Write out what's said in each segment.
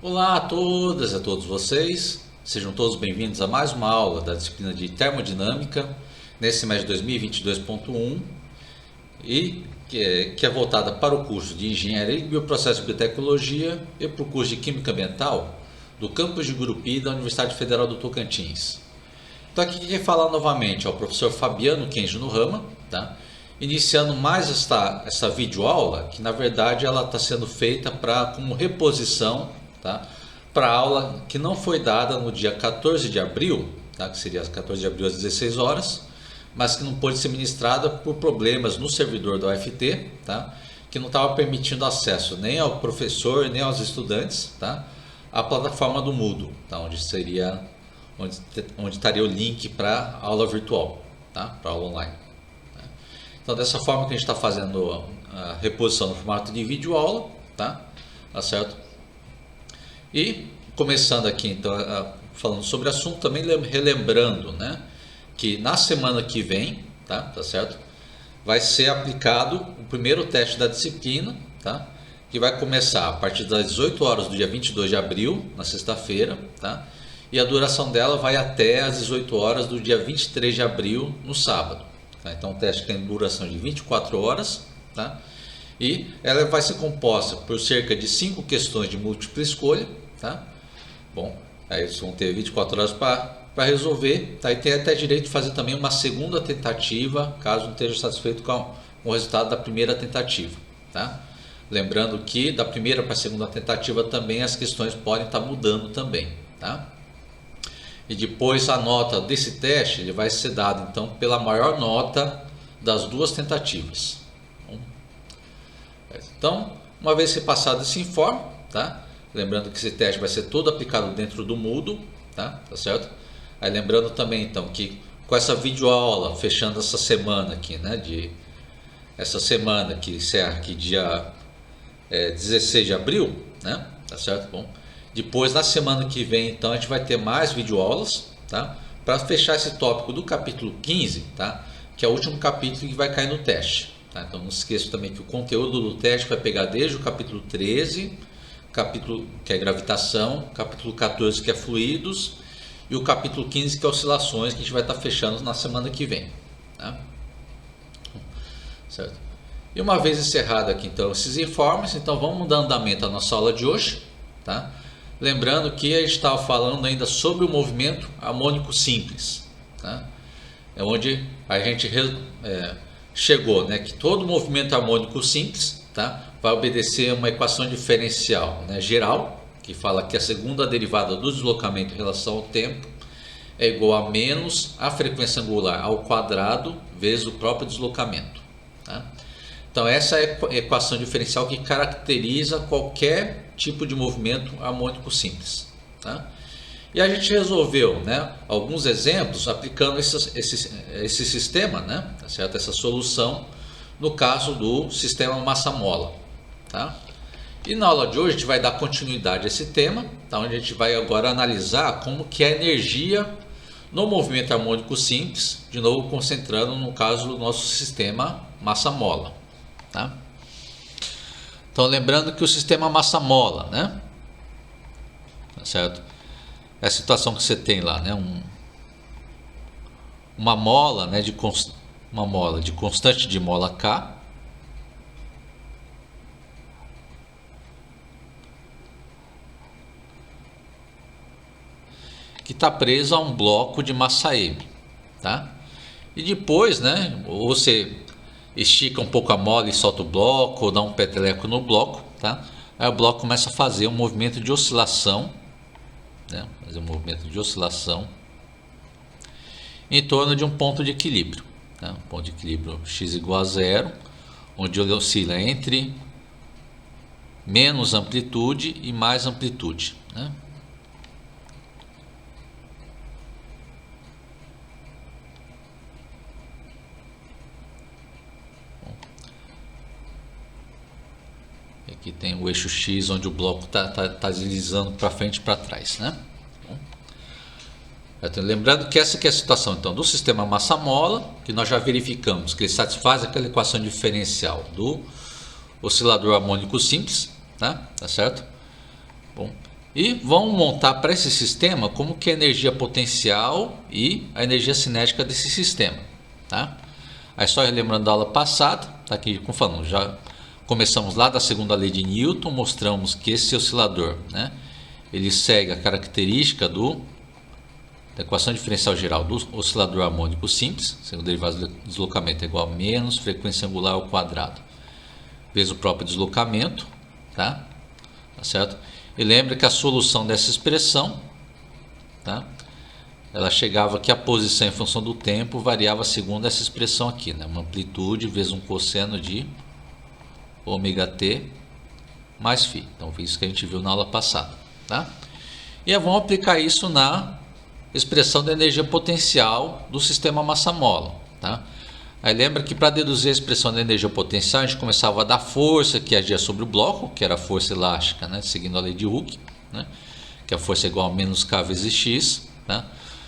Olá a todas e a todos vocês, sejam todos bem-vindos a mais uma aula da disciplina de Termodinâmica, nesse semestre 2022.1 e que é voltada para o curso de Engenharia de Bioprocessos e Biotecnologia e para o curso de Química Ambiental do campus de Gurupi da Universidade Federal do Tocantins. Então aqui quem fala novamente é o professor Fabiano Kenji Nohama, tá? Iniciando mais essa videoaula, que na verdade ela está sendo feita como reposição, tá? Para a aula que não foi dada no dia 14 de abril, tá? Que seria 14 de abril às 16 horas, mas que não pôde ser ministrada por problemas no servidor da UFT, tá? Que não estava permitindo acesso nem ao professor nem aos estudantes, tá? À plataforma do Moodle, tá? Onde estaria o link para a aula virtual, tá? Para a aula online. Então, dessa forma que a gente está fazendo a reposição no formato de vídeo aula, tá? Tá certo? E começando aqui, então, falando sobre o assunto, também relembrando, né, que na semana que vem, tá certo? Vai ser aplicado o primeiro teste da disciplina, tá? Que vai começar a partir das 18 horas do dia 22 de abril, na sexta-feira, tá? E a duração dela vai até as 18 horas do dia 23 de abril, no sábado. Tá? Então o teste tem duração de 24 horas, tá? E ela vai ser composta por cerca de 5 questões de múltipla escolha, tá? Bom, aí eles vão ter 24 horas para resolver, tá? E tem até direito de fazer também uma segunda tentativa, caso não esteja satisfeito com o resultado da primeira tentativa, tá? Lembrando que da primeira para a segunda tentativa também as questões podem estar mudando também, tá? E depois a nota desse teste ele vai ser dado então pela maior nota das duas tentativas. Então, uma vez passado esse informe, tá? Lembrando que esse teste vai ser todo aplicado dentro do Moodle, tá certo? Aí lembrando também então que com essa videoaula fechando essa semana aqui, né, essa semana que encerra aqui dia 16 de abril, né? Tá certo? Bom, depois na semana que vem então a gente vai ter mais videoaulas, tá? Para fechar esse tópico do capítulo 15, tá? Que é o último capítulo que vai cair no teste, tá? Então não esqueça também que o conteúdo do teste vai pegar desde o capítulo 13, capítulo que é gravitação, capítulo 14 que é fluidos e o capítulo 15 que é oscilações, que a gente vai estar fechando na semana que vem, tá? Certo? E uma vez encerrado aqui então esses informes, então vamos dar andamento à nossa aula de hoje, tá? Lembrando que a gente estava falando ainda sobre o movimento harmônico simples, tá? É onde a gente chegou, né, que todo movimento harmônico simples, tá, vai obedecer a uma equação diferencial, né, geral, que fala que a segunda derivada do deslocamento em relação ao tempo é igual a menos a frequência angular ao quadrado vezes o próprio deslocamento, tá? Então essa é a equação diferencial que caracteriza qualquer tipo de movimento harmônico simples, tá? E a gente resolveu, né, alguns exemplos aplicando esse sistema, né, tá certo? Essa solução no caso do sistema massa-mola, tá? E na aula de hoje a gente vai dar continuidade a esse tema, tá? Onde a gente vai agora analisar como que é a energia no movimento harmônico simples, de novo concentrando no caso do nosso sistema massa-mola, tá? Então lembrando que o sistema massa-mola, né, tá certo? É a situação que você tem lá, né? Uma mola, né, uma mola de constante de mola K, que está presa a um bloco de massa M, tá? E depois, né, ou você estica um pouco a mola e solta o bloco, ou dá um peteleco no bloco, tá? Aí o bloco começa a fazer um movimento de oscilação, né? Fazer um movimento de oscilação em torno de um ponto de equilíbrio, tá? Um ponto de equilíbrio x igual a zero, onde ele oscila entre menos amplitude e mais amplitude, né? Aqui tem o eixo X, onde o bloco está deslizando para frente e para trás, né? Lembrando que essa aqui é a situação então do sistema massa-mola, que nós já verificamos que ele satisfaz aquela equação diferencial do oscilador harmônico simples, tá certo? Bom, E vamos montar para esse sistema como que é a energia potencial e a energia cinética desse sistema, tá? Aí só relembrando da aula passada, tá aqui como falando, já começamos lá da segunda lei de Newton, mostramos que esse oscilador, né, ele segue a característica da equação diferencial geral do oscilador harmônico simples, sendo o derivado do deslocamento é igual a menos frequência angular ao quadrado vezes o próprio deslocamento, tá? Tá certo? E lembra que a solução dessa expressão, tá, ela chegava que a posição em função do tempo variava segundo essa expressão aqui, né? Uma amplitude vezes um cosseno de ômega t mais φ. Então foi isso que a gente viu na aula passada, tá? E vamos aplicar isso na expressão da energia potencial do sistema massa-mola, tá? Aí lembra que para deduzir a expressão da energia potencial, a gente começava da força que agia sobre o bloco, que era a força elástica, né, seguindo a lei de Hooke, né, que a força é igual a menos K vezes X, né,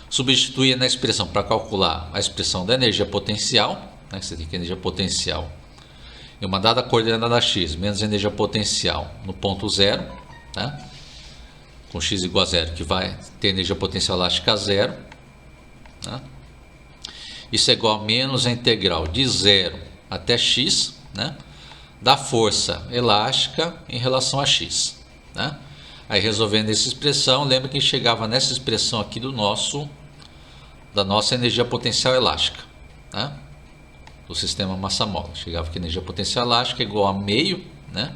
substituía na expressão para calcular a expressão da energia potencial, né, que você tem que energia potencial em uma dada coordenada x menos a energia potencial no ponto zero, né, com x igual a zero, que vai ter energia potencial elástica a zero, né. Isso é igual a menos a integral de 0 até x, né, da força elástica em relação a x, né? Aí resolvendo essa expressão, lembra que chegava nessa expressão aqui da nossa energia potencial elástica, né, do sistema massa-mola. Chegava que a energia potencial elástica é igual a meio, né,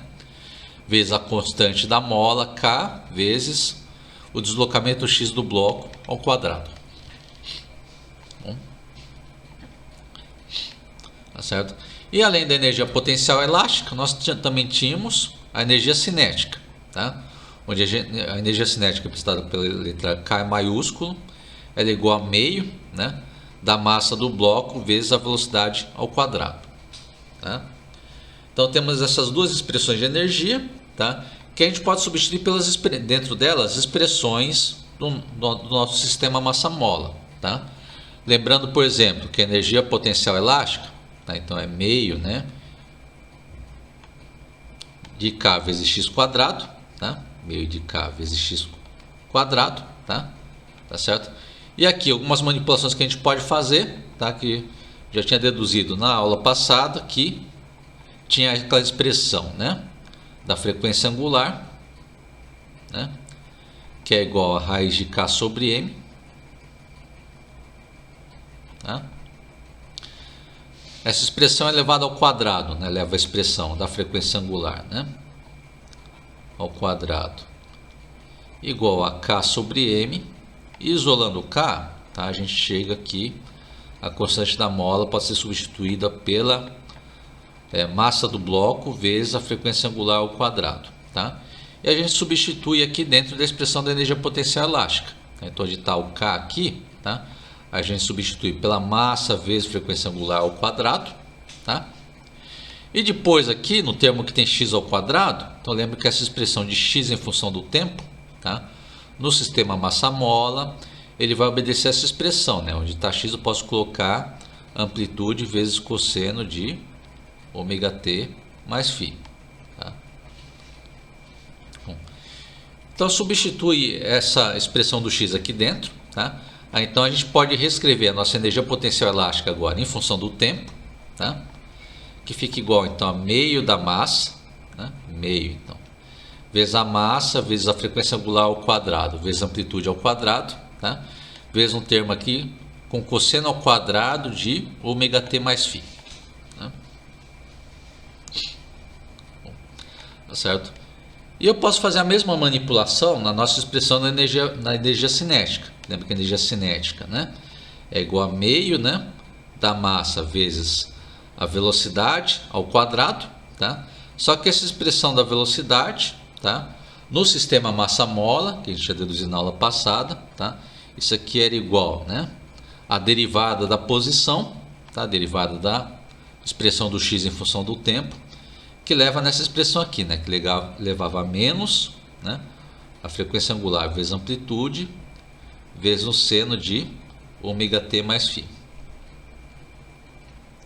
vezes a constante da mola K vezes o deslocamento x do bloco ao quadrado. Tá certo? E além da energia potencial elástica, nós também tínhamos a energia cinética, tá? Onde a energia cinética representada pela letra K maiúsculo, ela é igual a meio, né, da massa do bloco vezes a velocidade ao quadrado, tá? Então temos essas duas expressões de energia, tá, que a gente pode substituir dentro delas expressões do nosso sistema massa-mola, tá? Lembrando, por exemplo, que a energia potencial elástica, tá, então é meio, né, de K vezes x quadrado, tá? Meio de K vezes x quadrado, tá? Tá certo? E aqui algumas manipulações que a gente pode fazer, tá? Que já tinha deduzido na aula passada, que tinha aquela expressão, né, da frequência angular, né, que é igual a raiz de K sobre M, tá? Essa expressão é elevada ao quadrado, né? Leva a expressão da frequência angular, né, ao quadrado igual a K sobre M. E isolando K, tá, a gente chega aqui, a constante da mola pode ser substituída pela massa do bloco vezes a frequência angular ao quadrado, tá? E a gente substitui aqui dentro da expressão da energia potencial elástica, tá? Então onde está o K aqui, tá, a gente substitui pela massa vezes frequência angular ao quadrado, tá? E depois aqui, no termo que tem x ao quadrado, então lembra que essa expressão de x em função do tempo, tá, no sistema massa-mola, ele vai obedecer essa expressão, né? Onde está x eu posso colocar amplitude vezes cosseno de ômega t mais φ, tá? Bom, então substitui essa expressão do x aqui dentro, tá? Então a gente pode reescrever a nossa energia potencial elástica agora em função do tempo, tá, que fica igual então a meio da massa, né, meio então, vezes a massa vezes a frequência angular ao quadrado vezes a amplitude ao quadrado, tá, vezes um termo aqui com cosseno ao quadrado de ômega t mais φ, né? Bom, tá certo? E eu posso fazer a mesma manipulação na nossa expressão na energia cinética. Lembra que a energia cinética, né, é igual a meio, né, da massa vezes a velocidade ao quadrado, tá? Só que essa expressão da velocidade, tá, no sistema massa-mola, que a gente já deduziu na aula passada, tá, isso aqui era igual, né, a derivada da posição, tá, a derivada da expressão do x em função do tempo, que leva nessa expressão aqui, né, que levava a menos, né, a frequência angular vezes a amplitude vezes o seno de ômega t mais φ,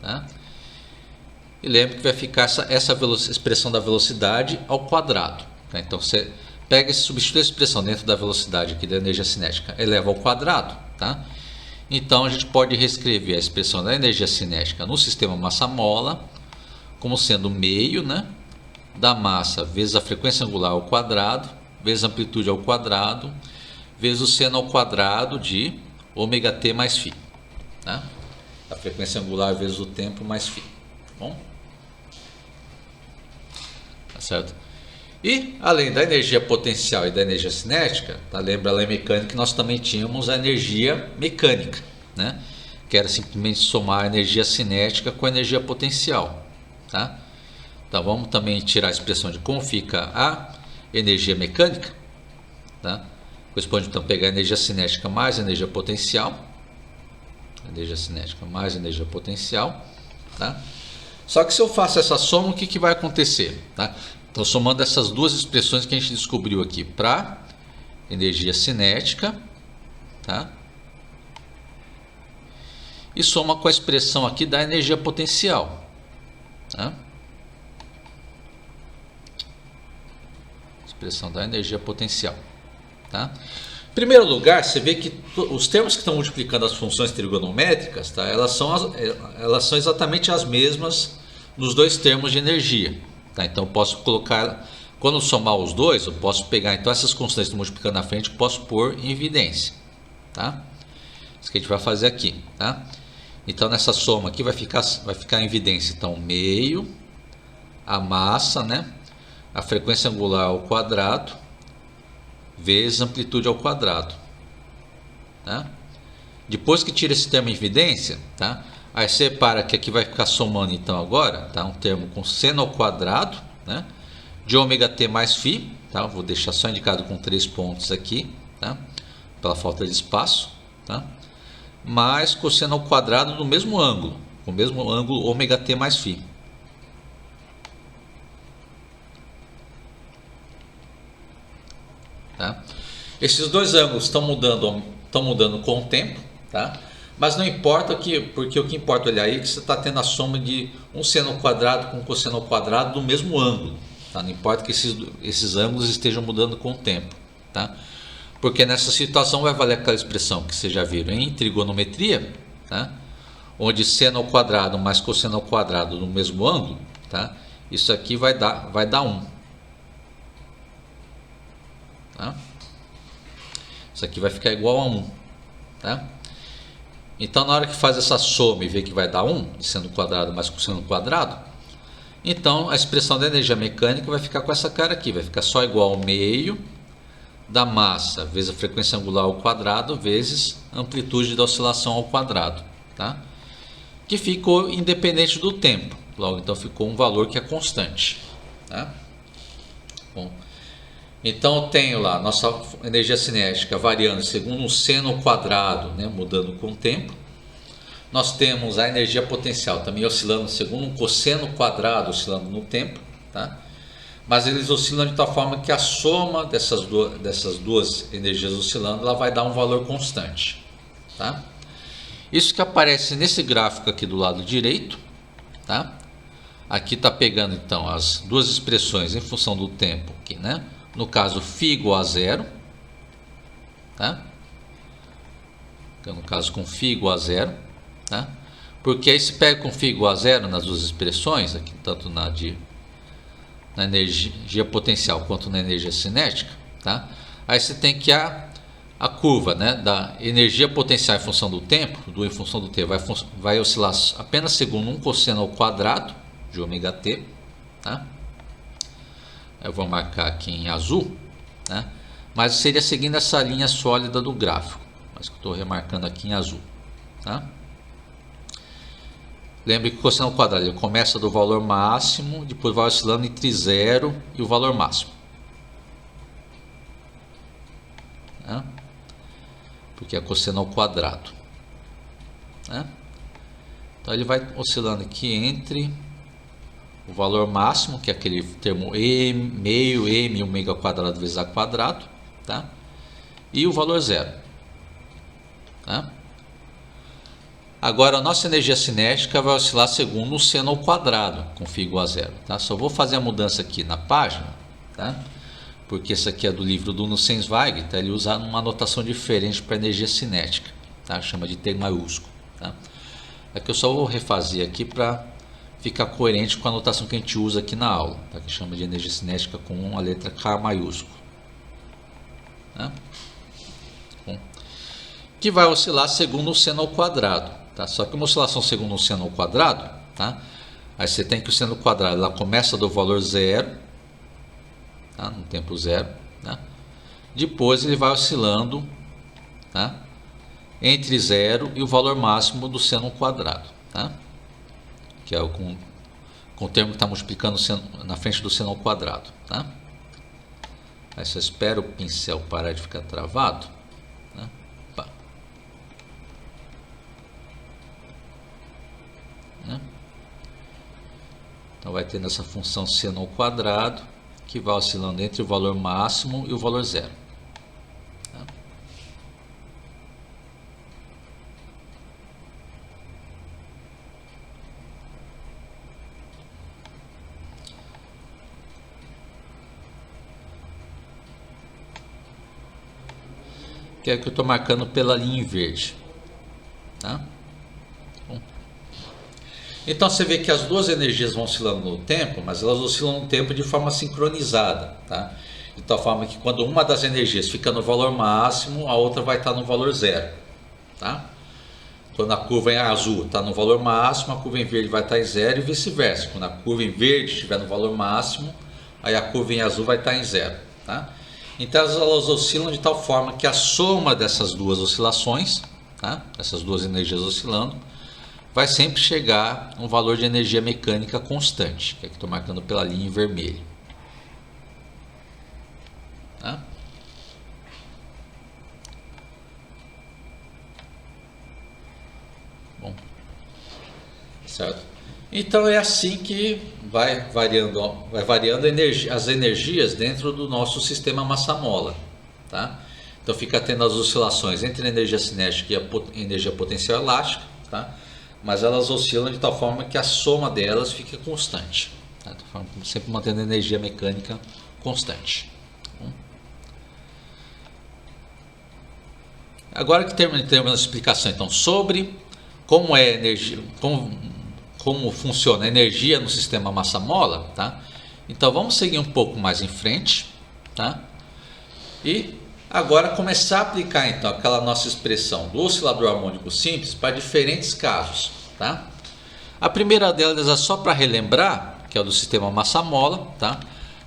tá? E lembre que vai ficar essa expressão da velocidade ao quadrado, tá? Então você pega e substitui a expressão dentro da velocidade aqui da energia cinética, eleva ao quadrado, tá? Então a gente pode reescrever a expressão da energia cinética no sistema massa-mola como sendo meio, né, da massa vezes a frequência angular ao quadrado, vezes a amplitude ao quadrado, vezes o seno ao quadrado de ômega-t mais φ. Tá? A frequência angular vezes o tempo mais φ. Bom? Tá certo? E, além da energia potencial e da energia cinética, tá? Lembra a lei mecânica que nós também tínhamos a energia mecânica, né? Que era simplesmente somar a energia cinética com a energia potencial. Tá? Então vamos também tirar a expressão de como fica a energia mecânica. Tá? Corresponde então a pegar a energia cinética mais a energia potencial. Energia cinética mais energia potencial. Tá? Só que se eu faço essa soma, o que vai acontecer? Tá? Então, somando essas duas expressões que a gente descobriu aqui para energia cinética, tá? E soma com a expressão aqui da energia potencial. Tá? Expressão da energia potencial. Tá? Em primeiro lugar, você vê que os termos que estão multiplicando as funções trigonométricas, tá? elas são exatamente as mesmas nos dois termos de energia. Tá? Então eu posso colocar, quando eu somar os dois, eu posso pegar então essas constantes que estão multiplicando na frente, posso pôr em evidência. Tá? Isso que a gente vai fazer aqui. Tá? Então nessa soma aqui vai ficar em evidência então meio, a massa, né? A frequência angular ao quadrado, vezes a amplitude ao quadrado. Tá? Depois que tira esse termo em evidência, tá? Aí você repara que aqui vai ficar somando então agora, tá? Um termo com seno ao quadrado, né? De ômega-t mais φ, tá? Vou deixar só indicado com 3 pontos aqui, tá? Pela falta de espaço, tá? Mais cosseno ao quadrado do mesmo ângulo, com o mesmo ângulo ômega-t mais φ. Tá? Esses dois ângulos estão mudando com o tempo, tá? Mas não importa, porque o que importa olhar aí é que você está tendo a soma de um seno ao quadrado com um cosseno ao quadrado do mesmo ângulo. Tá? Não importa que esses ângulos estejam mudando com o tempo. Tá? Porque nessa situação vai valer aquela expressão que vocês já viram em trigonometria, tá? Onde seno ao quadrado mais cosseno ao quadrado no mesmo ângulo. Tá? Isso aqui vai dar 1. Tá? Isso aqui vai ficar igual a 1. Tá? Então, na hora que faz essa soma e vê que vai dar 1, seno quadrado mais cosseno quadrado, então a expressão da energia mecânica vai ficar com essa cara aqui, vai ficar só igual ao meio da massa vezes a frequência angular ao quadrado vezes a amplitude da oscilação ao quadrado, tá? Que ficou independente do tempo, logo então ficou um valor que é constante. Tá? Bom, então eu tenho lá nossa energia cinética variando segundo um seno ao quadrado, né, mudando com o tempo. Nós temos a energia potencial também oscilando segundo um cosseno quadrado, oscilando no tempo. Tá? Mas eles oscilam de tal forma que a soma dessas duas energias oscilando, ela vai dar um valor constante. Tá? Isso que aparece nesse gráfico aqui do lado direito. Tá? Aqui está pegando então as duas expressões em função do tempo aqui, né? No caso, φ igual a 0, tá? Então, no caso, com φ igual a 0, tá? Porque aí se pega com φ igual a 0 nas duas expressões, aqui, tanto na energia potencial quanto na energia cinética, tá? Aí você tem que a curva, né, da energia potencial em função do tempo, do em função do t, vai oscilar apenas segundo um cosseno ao quadrado de ômega-t, tá? Eu vou marcar aqui em azul, né? Mas seria seguindo essa linha sólida do gráfico, mas que eu estou remarcando aqui em azul. Tá? Lembre que o cosseno ao quadrado ele começa do valor máximo, depois vai oscilando entre 0 e o valor máximo. Tá? Porque é cosseno ao quadrado. Tá? Então ele vai oscilando aqui entre o valor máximo, que é aquele termo meio m ômega quadrado vezes a quadrado, tá? E o valor zero. Tá? Agora a nossa energia cinética vai oscilar segundo o seno ao quadrado, com φ igual a 0. Tá? Só vou fazer a mudança aqui na página, tá? porque isso aqui é do livro do Nussensweig, tá? Ele usa uma notação diferente para energia cinética, tá? Chama de T maiúsculo, tá? Aqui eu só vou refazer aqui para ficar coerente com a notação que a gente usa aqui na aula, tá? Que chama de energia cinética com a letra K maiúsculo, tá? Bom, que vai oscilar segundo o seno ao quadrado, tá? Só que uma oscilação segundo o seno ao quadrado, tá? Aí você tem que o seno ao quadrado ela começa do valor zero, tá? No tempo zero, tá? Depois ele vai oscilando, tá? Entre zero e o valor máximo do seno ao quadrado, tá? Que é com o termo que está multiplicando na frente do seno ao quadrado, tá? Aí você espera o pincel parar de ficar travado, né? Né? Então vai tendo essa função seno ao quadrado que vai oscilando entre o valor máximo e o valor zero. Tá? Que é o que eu estou marcando pela linha em verde. Tá? Então você vê que as duas energias vão oscilando no tempo, mas elas oscilam no tempo de forma sincronizada, tá? De tal forma que quando uma das energias fica no valor máximo, a outra vai estar no valor zero, tá? Quando a curva em azul está no valor máximo, a curva em verde vai estar em zero e vice-versa. Quando a curva em verde estiver no valor máximo, aí a curva em azul vai estar em zero, tá? Então elas oscilam de tal forma que a soma dessas duas oscilações, tá? Essas duas energias oscilando, vai sempre chegar a um valor de energia mecânica constante, que aqui estou marcando pela linha em vermelho. Tá? Bom, certo? Então é assim que vai variando as energias dentro do nosso sistema massa-mola, tá? Então fica tendo as oscilações entre a energia cinética e a energia potencial elástica, tá? Mas elas oscilam de tal forma que a soma delas fica constante, tá? Sempre mantendo a energia mecânica constante. Agora que terminamos a explicação então sobre como é energia, como funciona a energia no sistema massa-mola, tá? Então vamos seguir um pouco mais em frente, tá? E agora começar a aplicar então aquela nossa expressão do oscilador harmônico simples para diferentes casos, tá? A primeira delas é só para relembrar, que é o do sistema massa-mola, tá?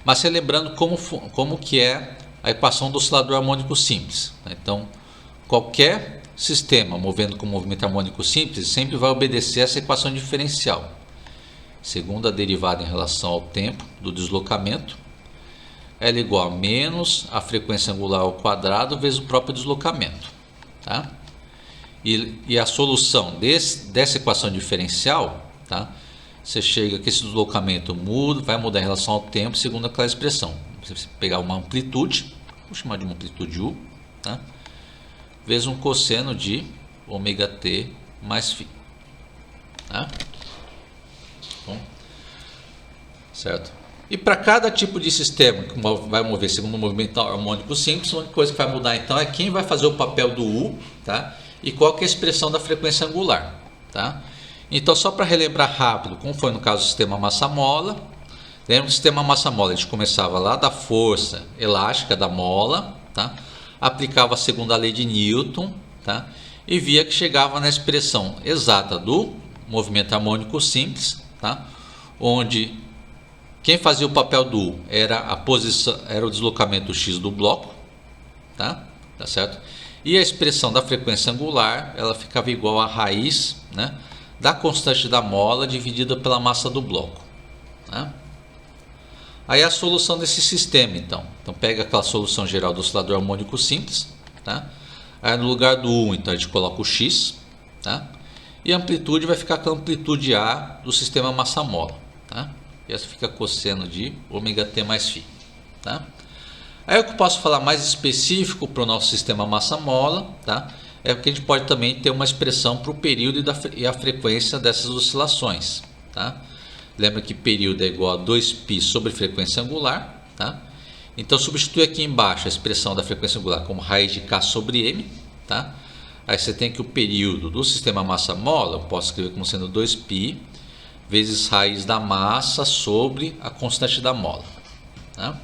Mas relembrando como que é a equação do oscilador harmônico simples, tá? Então, qualquer sistema movendo com movimento harmônico simples sempre vai obedecer essa equação diferencial. Segundo a derivada em relação ao tempo do deslocamento, L igual a menos a frequência angular ao quadrado vezes o próprio deslocamento, tá? E a solução dessa equação diferencial, tá? Você chega que esse deslocamento vai mudar em relação ao tempo segundo aquela expressão. Você pegar uma amplitude, vou chamar de uma amplitude U, tá? Vezes um cosseno de ômega t mais φ, tá? Bom, certo? E para cada tipo de sistema que vai mover segundo o movimento harmônico simples, a única coisa que vai mudar então é quem vai fazer o papel do U, tá? E qual que é a expressão da frequência angular, tá? Então, só para relembrar rápido, como foi no caso do sistema massa-mola, lembra do sistema massa-mola, a gente começava lá da força elástica da mola, tá? Aplicava a segunda lei de Newton, tá? E via que chegava na expressão exata do movimento harmônico simples, tá? Onde quem fazia o papel do U era o deslocamento x do bloco, tá? Tá certo? E a expressão da frequência angular, ela ficava igual à raiz, né, da constante da mola dividida pela massa do bloco, tá? Aí a solução desse sistema, então pega aquela solução geral do oscilador harmônico simples, tá? Aí no lugar do U, então a gente coloca o x, tá? E a amplitude vai ficar com a amplitude A do sistema massa-mola, tá? E essa fica cosseno de ômega t mais φ, tá? Aí o que eu posso falar mais específico para o nosso sistema massa-mola, tá? É que a gente pode também ter uma expressão para o período e a frequência dessas oscilações, tá? Lembra que período é igual a 2π sobre frequência angular, tá? Então substitui aqui embaixo a expressão da frequência angular como raiz de K sobre M, tá? Aí você tem que o período do sistema massa-mola, eu posso escrever como sendo 2π vezes raiz da massa sobre a constante da mola, tá?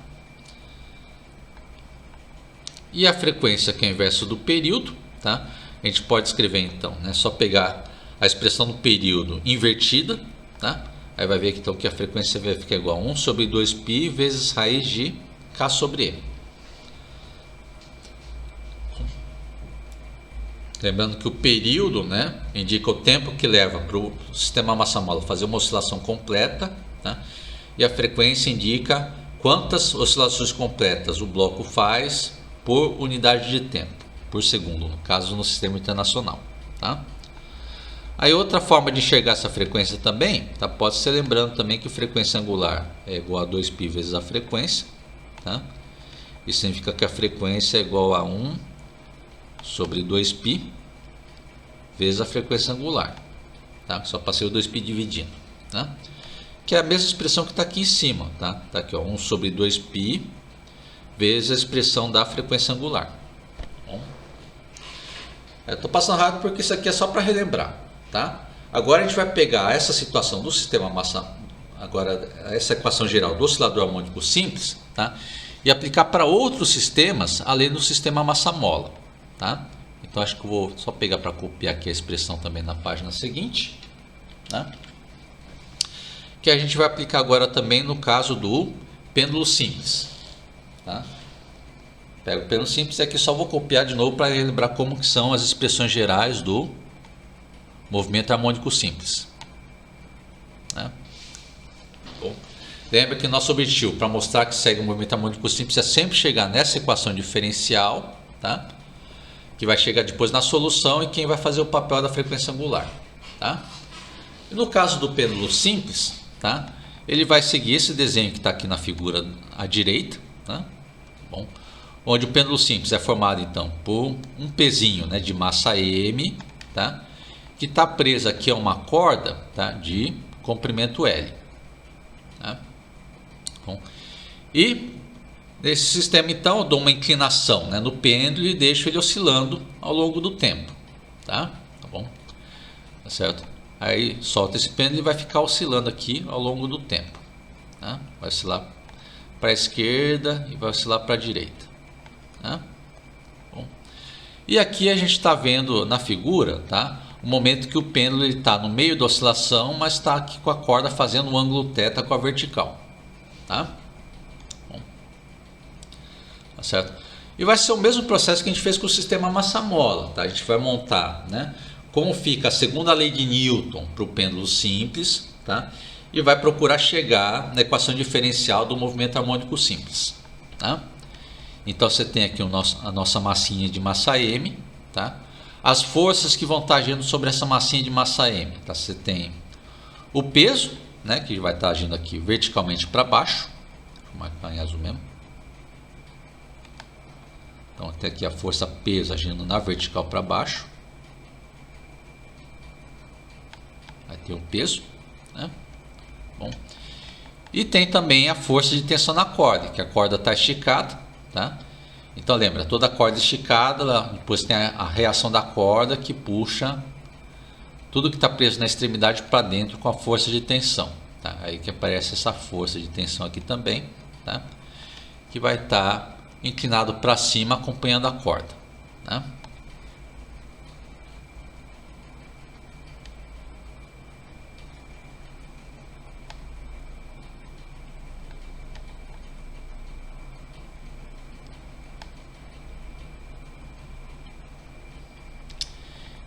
E a frequência, que é o inverso do período, tá? A gente pode escrever então, né? Só pegar a expressão do período invertida, tá? Aí vai ver que, então, que a frequência vai ficar igual a 1 sobre 2π vezes raiz de K sobre M. Lembrando que o período, né, indica o tempo que leva para o sistema massa-mola fazer uma oscilação completa, tá? E a frequência indica quantas oscilações completas o bloco faz por unidade de tempo, por segundo, no caso no sistema internacional, tá? Aí outra forma de enxergar essa frequência também, tá? Pode ser lembrando também que frequência angular é igual a 2π vezes a frequência, tá? Isso significa que a frequência é igual a 1 sobre 2π vezes a frequência angular, tá? Só passei o 2π dividindo, tá? Que é a mesma expressão que está aqui em cima, tá? Tá aqui, ó, 1 sobre 2π vezes a expressão da frequência angular. Bom, eu estou passando rápido porque isso aqui é só para relembrar, tá? Agora a gente vai pegar essa situação do sistema massa, agora essa equação geral do oscilador harmônico simples, tá? E aplicar para outros sistemas além do sistema massa-mola, tá? Então acho que eu vou só pegar para copiar aqui a expressão também na página seguinte, tá? Que a gente vai aplicar agora também no caso do pêndulo simples, tá? Pego o pêndulo simples e aqui só vou copiar de novo para lembrar como que são as expressões gerais do movimento harmônico simples, né? Bom, lembra que nosso objetivo para mostrar que segue o movimento harmônico simples é sempre chegar nessa equação diferencial, tá? Que vai chegar depois na solução e quem vai fazer o papel da frequência angular, tá? E no caso do pêndulo simples, tá? Ele vai seguir esse desenho que está aqui na figura à direita, tá? Bom, onde o pêndulo simples é formado então por um pezinho, né, de massa M, tá? Que está preso aqui a uma corda, tá, de comprimento L, tá? Bom, e nesse sistema então eu dou uma inclinação, né, no pêndulo e deixo ele oscilando ao longo do tempo, tá? Tá bom? Tá certo? Aí solta esse pêndulo e vai ficar oscilando aqui ao longo do tempo, tá? Vai oscilar para a esquerda e vai oscilar para a direita, tá? Bom, e aqui a gente está vendo na figura, tá, o momento que o pêndulo está no meio da oscilação, mas está aqui com a corda fazendo um ângulo θ com a vertical, tá? Bom, tá certo? E vai ser o mesmo processo que a gente fez com o sistema massa-mola, tá? A gente vai montar, né, como fica a segunda lei de Newton para o pêndulo simples, tá? E vai procurar chegar na equação diferencial do movimento harmônico simples, tá? Então você tem aqui a nossa massinha de massa M, tá? As forças que vão estar agindo sobre essa massinha de massa M, tá? Você tem o peso, né, que vai estar agindo aqui verticalmente para baixo, vou marcar em azul mesmo. Então tem aqui a força peso agindo na vertical para baixo. Vai ter o peso, né? Bom, e tem também a força de tensão na corda, que a corda está esticada, tá? Então lembra, toda corda esticada, depois tem a reação da corda que puxa tudo que está preso na extremidade para dentro com a força de tensão, tá? Aí que aparece essa força de tensão aqui também, tá? Que vai estar inclinado para cima acompanhando a corda, tá?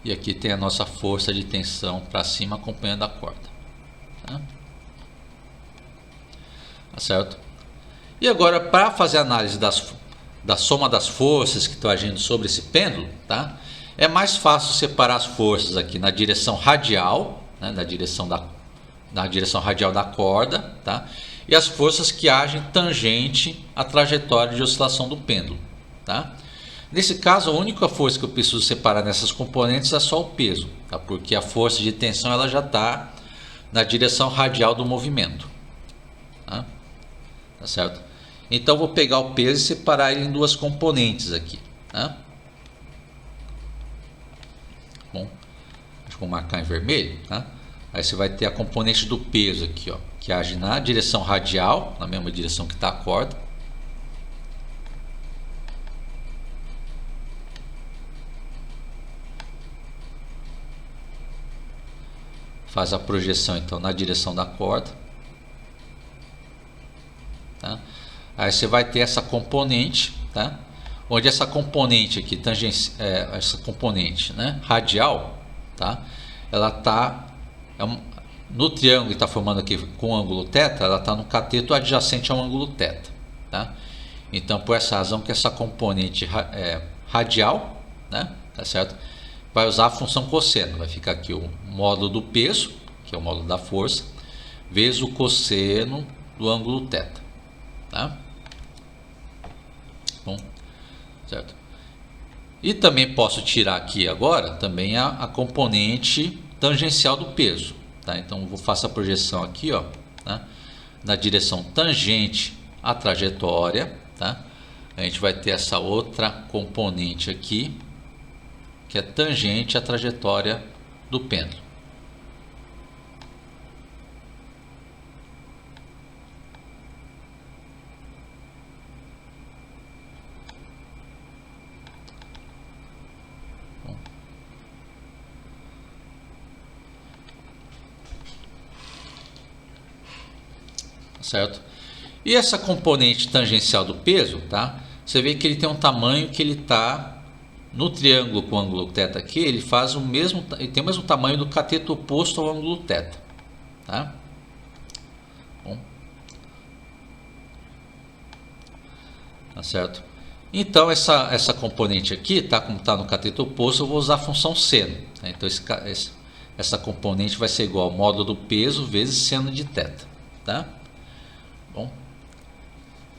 E aqui tem a nossa força de tensão para cima acompanhando a corda, tá? Tá certo? E agora, para fazer a análise da soma das forças que estão agindo sobre esse pêndulo, tá? É mais fácil separar as forças aqui na direção radial, né? na direção radial da corda, tá? E as forças que agem tangente à trajetória de oscilação do pêndulo, tá? Nesse caso, a única força que eu preciso separar nessas componentes é só o peso, tá? Porque a força de tensão ela já está na direção radial do movimento, tá? Tá certo? Então vou pegar o peso e separar ele em duas componentes aqui, tá? Bom, acho que vou marcar em vermelho, tá? Aí você vai ter a componente do peso aqui, ó, que age na direção radial, na mesma direção que está a corda. Faz a projeção então na direção da corda, tá? Aí você vai ter essa componente, tá? Onde essa componente aqui, essa componente, né, radial, tá? Ela tá no triângulo que está formando aqui com o ângulo θ, ela está no cateto adjacente ao ângulo θ, tá? Então, por essa razão que essa componente radial, né, tá certo? Vai usar a função cosseno, vai ficar aqui o módulo do peso, que é o módulo da força, vezes o cosseno do ângulo θ, tá? Bom, certo? E também posso tirar aqui agora também a componente tangencial do peso, tá? Então eu faço a projeção aqui, ó, tá? Na direção tangente à trajetória, tá? A gente vai ter essa outra componente aqui, que é tangente à trajetória do pêndulo. Certo? E essa componente tangencial do peso, tá? Você vê que ele tem um tamanho que ele está no triângulo com o ângulo θ aqui, ele faz o mesmo, ele tem o mesmo tamanho do cateto oposto ao ângulo θ, tá? Bom, tá certo? Então essa componente aqui, tá? Como está no cateto oposto, eu vou usar a função seno, tá? Então essa componente vai ser igual ao módulo do peso vezes seno de θ, tá? Bom,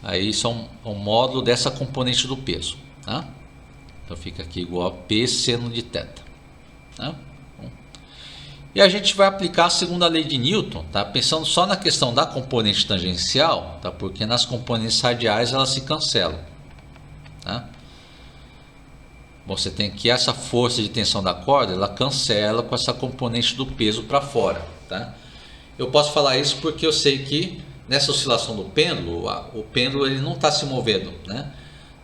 aí isso é um módulo dessa componente do peso, tá? Então fica aqui igual a P seno de θ, tá? Bom, e a gente vai aplicar a segunda lei de Newton, tá? Pensando só na questão da componente tangencial, tá? Porque nas componentes radiais elas se cancelam, tá? Bom, você tem que essa força de tensão da corda, ela cancela com essa componente do peso para fora, tá? Eu posso falar isso porque eu sei que nessa oscilação do pêndulo, o pêndulo ele não está se movendo, né,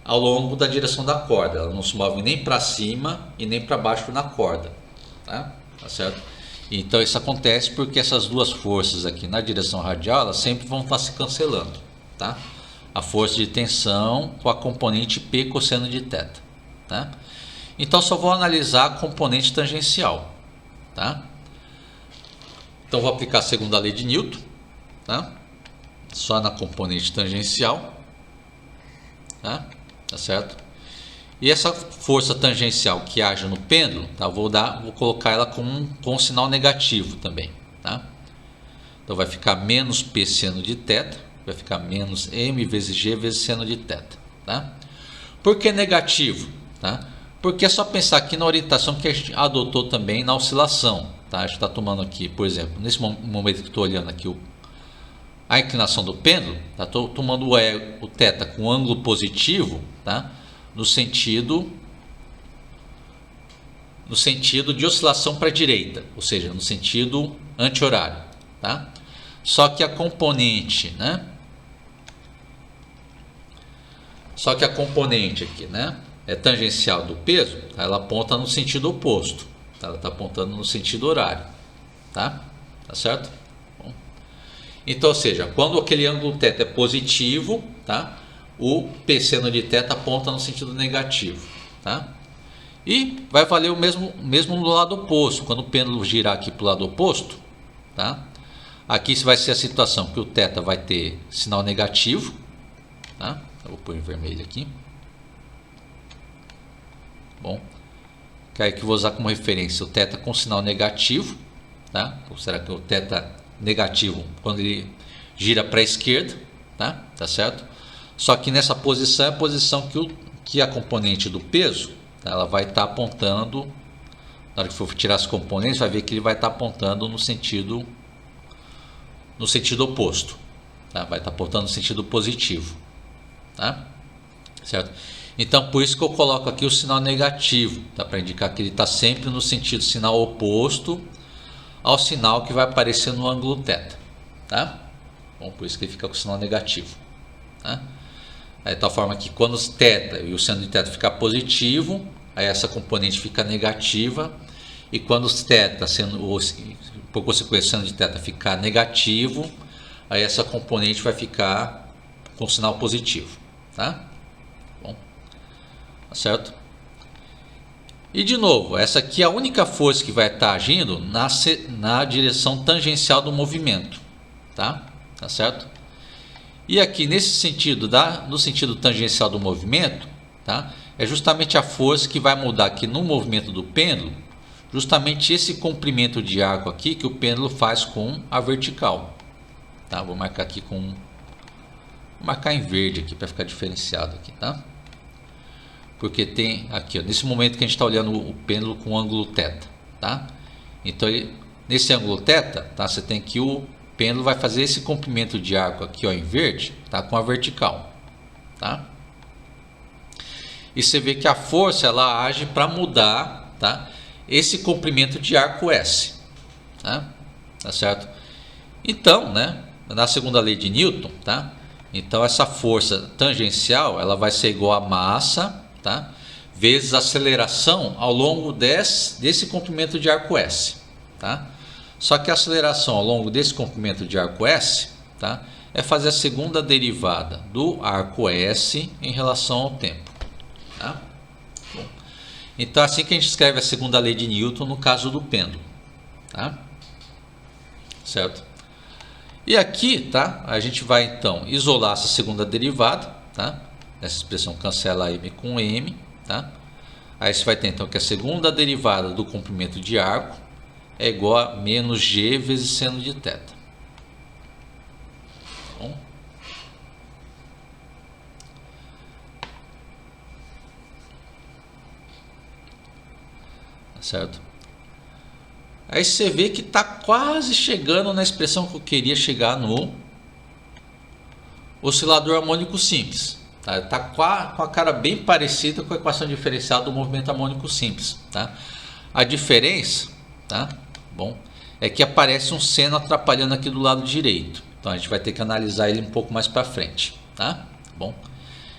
ao longo da direção da corda. Ela não se move nem para cima e nem para baixo na corda, tá? Tá certo? Então isso acontece porque essas duas forças aqui na direção radial, elas sempre vão estar se cancelando, tá? A força de tensão com a componente P cosseno de θ, tá? Então só vou analisar a componente tangencial, tá? Então vou aplicar a segunda lei de Newton, tá? Só na componente tangencial, tá? Tá certo? E essa força tangencial que age no pêndulo, tá? Vou colocar ela com um sinal negativo também, tá? Então vai ficar menos P seno de θ, vai ficar menos M vezes G vezes seno de θ, tá? Por que negativo, tá? Porque é só pensar aqui na orientação que a gente adotou também na oscilação, tá? A gente está tomando aqui, por exemplo, nesse momento que estou olhando aqui a inclinação do pêndulo, tá? Estou tomando o θ com ângulo positivo, tá? No sentido de oscilação para a direita, ou seja, no sentido anti-horário, tá? Só que a componente, né? Só que a componente aqui, né, é tangencial do peso, tá? Ela aponta no sentido oposto, tá? Ela está apontando no sentido horário, tá? Tá certo? Bom, então, ou seja, quando aquele ângulo θ é positivo, tá? O P seno de θ aponta no sentido negativo, tá? E vai valer o mesmo no lado oposto. Quando o pêndulo girar aqui para o lado oposto, tá? Aqui vai ser a situação que o θ vai ter sinal negativo, tá? Eu vou pôr em vermelho aqui. Bom, que aí que eu vou usar como referência o θ com sinal negativo, tá? Ou será que o θ negativo quando ele gira para a esquerda, tá? Tá certo? Só que nessa posição é a posição que a componente do peso, tá? Ela vai estar apontando, na hora que for tirar as componentes, vai ver que ele vai estar apontando no sentido oposto, tá? Vai estar apontando no sentido positivo, tá? Certo? Então, por isso que eu coloco aqui o sinal negativo, tá? Para indicar que ele está sempre no sentido sinal oposto ao sinal que vai aparecer no ângulo θ, tá? Bom, por isso que ele fica com o sinal negativo, tá? Aí, de tal forma que quando o θ e o seno de θ ficar positivo, aí essa componente fica negativa, e quando o θ, por consequência o seno de θ ficar negativo, aí essa componente vai ficar com sinal positivo, tá? Bom, tá certo? E de novo, essa aqui é a única força que vai estar agindo na direção tangencial do movimento, tá? Tá certo? E aqui nesse sentido, no sentido tangencial do movimento, tá? É justamente a força que vai mudar aqui no movimento do pêndulo, justamente esse comprimento de arco aqui que o pêndulo faz com a vertical, tá? Vou marcar aqui vou marcar em verde aqui para ficar diferenciado aqui, tá? Porque tem aqui, ó, nesse momento que a gente está olhando o pêndulo com ângulo θ, tá? Então nesse ângulo θ, tá? Você tem que o pêndulo vai fazer esse comprimento de arco aqui, ó, em verde, tá? Com a vertical, tá? E você vê que a força ela age para mudar, tá? Esse comprimento de arco S, tá? Tá certo? Então, né? Na segunda lei de Newton, tá? Então essa força tangencial ela vai ser igual a massa, tá? Vezes a aceleração ao longo desse comprimento de arco S, tá? Só que a aceleração ao longo desse comprimento de arco S, tá? É fazer a segunda derivada do arco S em relação ao tempo, tá? Bom, então é assim que a gente escreve a segunda lei de Newton no caso do pêndulo, tá? Certo? E aqui, tá? A gente vai então isolar essa segunda derivada, tá? Essa expressão cancela m com m, tá? Aí você vai ter então que a segunda derivada do comprimento de arco é igual a menos g vezes seno de θ. Bom. Tá certo? Aí você vê que está quase chegando na expressão que eu queria chegar no oscilador harmônico simples. Está com a cara bem parecida com a equação diferencial do movimento harmônico simples. Tá? A diferença, tá? Bom, é que aparece um seno atrapalhando aqui do lado direito. Então a gente vai ter que analisar ele um pouco mais para frente. Tá? Bom,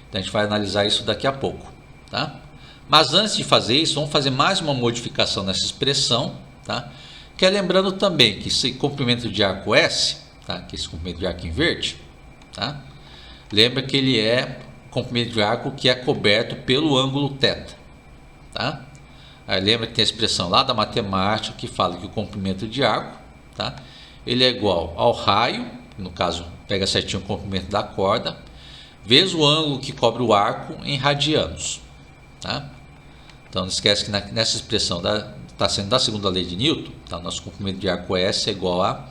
então a gente vai analisar isso daqui a pouco. Tá? Mas antes de fazer isso, vamos fazer mais uma modificação nessa expressão. Tá? Que é lembrando também que esse comprimento de arco S, tá? Que esse comprimento de arco em verde, tá? Lembra que ele é comprimento de arco que é coberto pelo ângulo θ, tá? Aí lembra que tem a expressão lá da matemática que fala que o comprimento de arco, tá? Ele é igual ao raio, no caso pega certinho o comprimento da corda, vezes o ângulo que cobre o arco em radianos, tá? Então não esquece que nessa expressão está sendo da segunda lei de Newton, tá? Nosso comprimento de arco S é igual a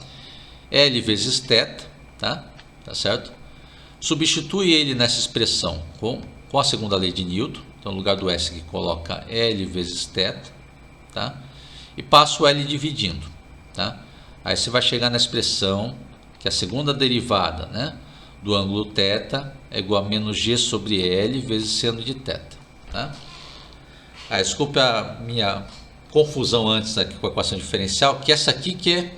L vezes θ, tá? Tá certo? Substitui ele nessa expressão com a segunda lei de Newton. Então, no lugar do S aqui, coloca L vezes θ, tá? E passa o L dividindo, tá? Aí você vai chegar na expressão que a segunda derivada, né, do ângulo θ é igual a menos G sobre L vezes seno de θ, tá? Desculpe a minha confusão antes aqui com a equação diferencial, que essa aqui que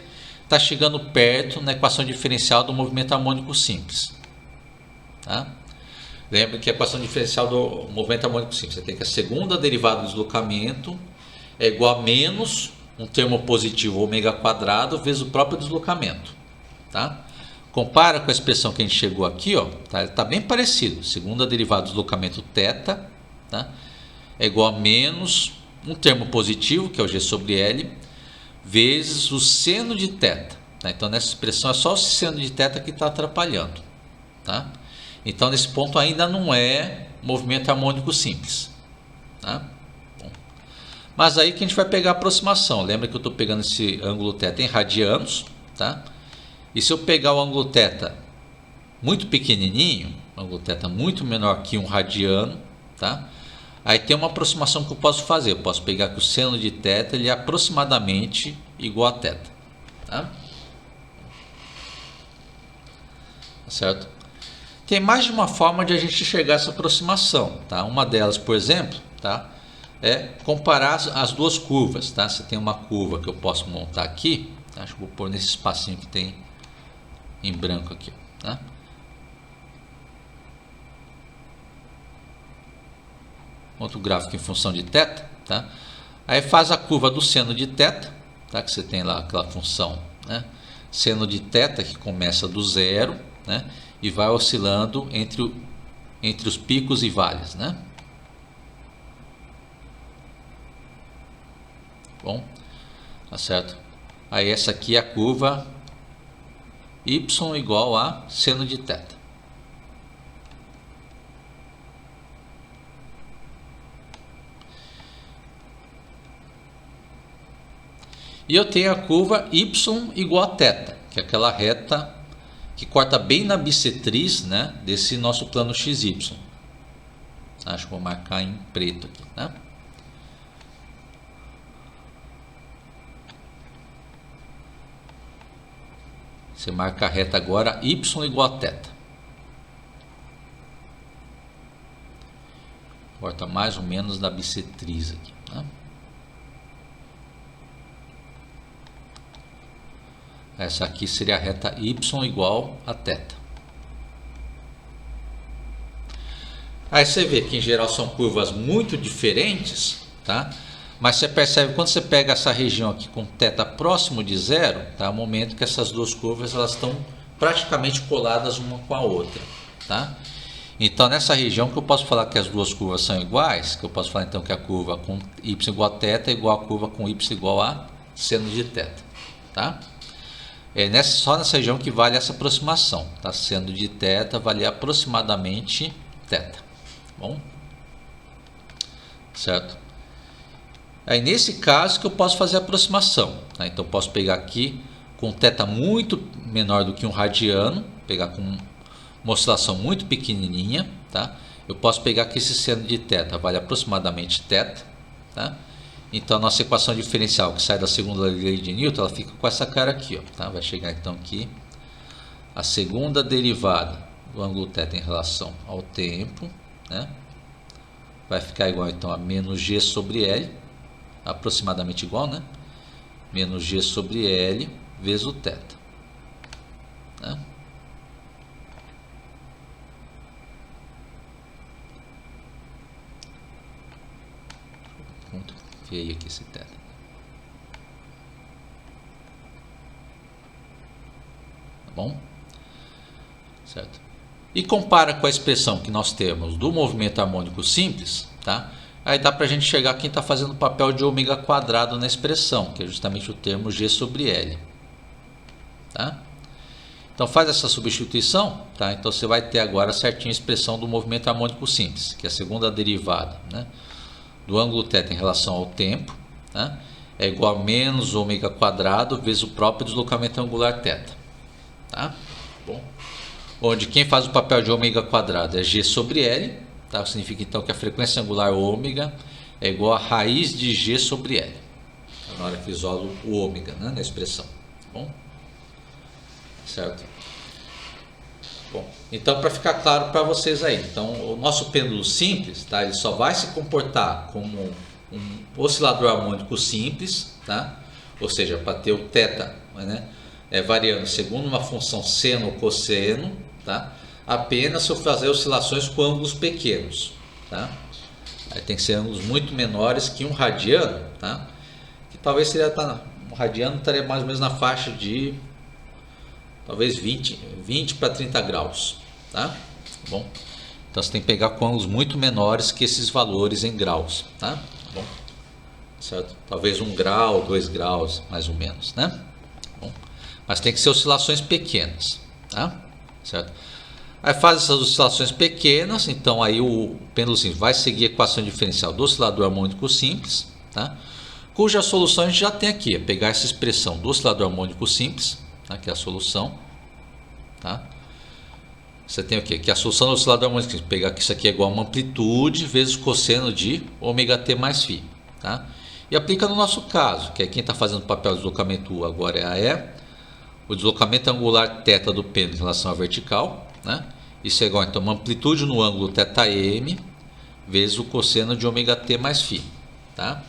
está chegando perto na equação diferencial do movimento harmônico simples, tá? Lembra que a equação diferencial do movimento harmônico simples, você tem que a segunda derivada do deslocamento é igual a menos um termo positivo ômega quadrado vezes o próprio deslocamento, tá? Compara com a expressão que a gente chegou aqui, ó, tá bem parecido. Segunda derivada do deslocamento θ, tá? É igual a menos um termo positivo, que é o G sobre L, vezes o seno de θ. Tá? Então, nessa expressão é só o seno de θ que está atrapalhando, tá? Então, nesse ponto ainda não é movimento harmônico simples, tá? Bom, mas aí que a gente vai pegar a aproximação. Lembra que eu estou pegando esse ângulo θ em radianos, tá? E se eu pegar o ângulo θ muito pequenininho, o ângulo θ muito menor que um radiano, tá? Aí tem uma aproximação que eu posso fazer. Eu posso pegar que o seno de θ ele é aproximadamente igual a θ, tá? Certo? Tem mais de uma forma de a gente chegar a essa aproximação, tá? Uma delas, por exemplo, tá? É comparar as duas curvas, tá? Você tem uma curva que eu posso montar aqui, tá? Acho que vou pôr nesse espacinho que tem em branco aqui, tá? Outro gráfico em função de θ, tá? Aí faz a curva do seno de θ, tá? Que você tem lá aquela função, né? Seno de θ que começa do zero, né? E vai oscilando entre os picos e vales, né? Bom, tá certo? Aí essa aqui é a curva y igual a seno de θ. E eu tenho a curva y igual a θ, que é aquela reta que corta bem na bissetriz, né, desse nosso plano XY. Acho que vou marcar em preto aqui, né? Você marca a reta agora y igual a θ. Corta mais ou menos na bissetriz aqui, né? Essa aqui seria a reta y igual a θ. Aí você vê que em geral são curvas muito diferentes, tá? Mas você percebe quando você pega essa região aqui com θ próximo de zero, tá? É o momento que essas duas curvas elas estão praticamente coladas uma com a outra, tá? Então nessa região que eu posso falar que as duas curvas são iguais, que eu posso falar então que a curva com y igual a θ é igual a curva com y igual a seno de θ, tá? É só nessa região que vale essa aproximação, tá? Seno de θ vale aproximadamente θ, bom? Certo? Aí nesse caso que eu posso fazer a aproximação, tá? Então eu posso pegar aqui com θ muito menor do que um radiano, pegar com uma oscilação muito pequenininha, tá? Eu posso pegar que esse seno de θ vale aproximadamente θ, tá? Então a nossa equação diferencial que sai da segunda lei de Newton, ela fica com essa cara aqui, ó, tá? Vai chegar então aqui a segunda derivada do ângulo θ em relação ao tempo, né? Vai ficar igual então a menos g sobre L, aproximadamente igual, né? Menos g sobre L vezes o θ, né? Muito feio aqui esse θ. Tá bom? Certo? E compara com a expressão que nós temos do movimento harmônico simples, tá? Aí dá para a gente chegar a quem está fazendo o papel de ômega quadrado na expressão, que é justamente o termo g sobre L, tá? Então faz essa substituição, tá? Então você vai ter agora certinho a expressão do movimento harmônico simples, que é a segunda derivada, né, do ângulo θ em relação ao tempo, né, é igual a menos ômega quadrado vezes o próprio deslocamento angular θ, tá? Bom, onde quem faz o papel de ômega quadrado é g sobre L, tá? Significa então que a frequência angular ômega é igual a raiz de g sobre L, na hora que isolo o ômega, né, na expressão, tá bom? Certo? Bom, então para ficar claro para vocês aí, então o nosso pêndulo simples, tá? Ele só vai se comportar como um oscilador harmônico simples, tá? Ou seja, para ter o θ, né, variando segundo uma função seno ou cosseno, tá? Apenas se eu fazer oscilações com ângulos pequenos, tá? Aí tem que ser ângulos muito menores que um radiano, tá? Que talvez seria, um radiano estaria mais ou menos na faixa de talvez 20 para 30 graus, tá? Bom, então você tem que pegar com ângulos muito menores que esses valores em graus, tá? Bom, certo? Talvez 1 grau, 2 graus, mais ou menos, né? Bom, mas tem que ser oscilações pequenas, tá? Certo? Aí faz essas oscilações pequenas, então aí o pêndulo simples vai seguir a equação diferencial do oscilador harmônico simples, tá? Cuja solução a gente já tem aqui, é pegar essa expressão do oscilador harmônico simples, tá? Que é a solução, tá? Você tem o quê? Que a solução do oscilador harmônico simples, pegar que isso aqui é igual a uma amplitude vezes cosseno de ômega t mais φ, tá? E aplica no nosso caso, que é quem está fazendo o papel de deslocamento U agora é a E, o deslocamento angular θ do pêndulo em relação à vertical, né? Isso é igual, então, uma amplitude no ângulo θm vezes o cosseno de ômega-t mais φ. Tá?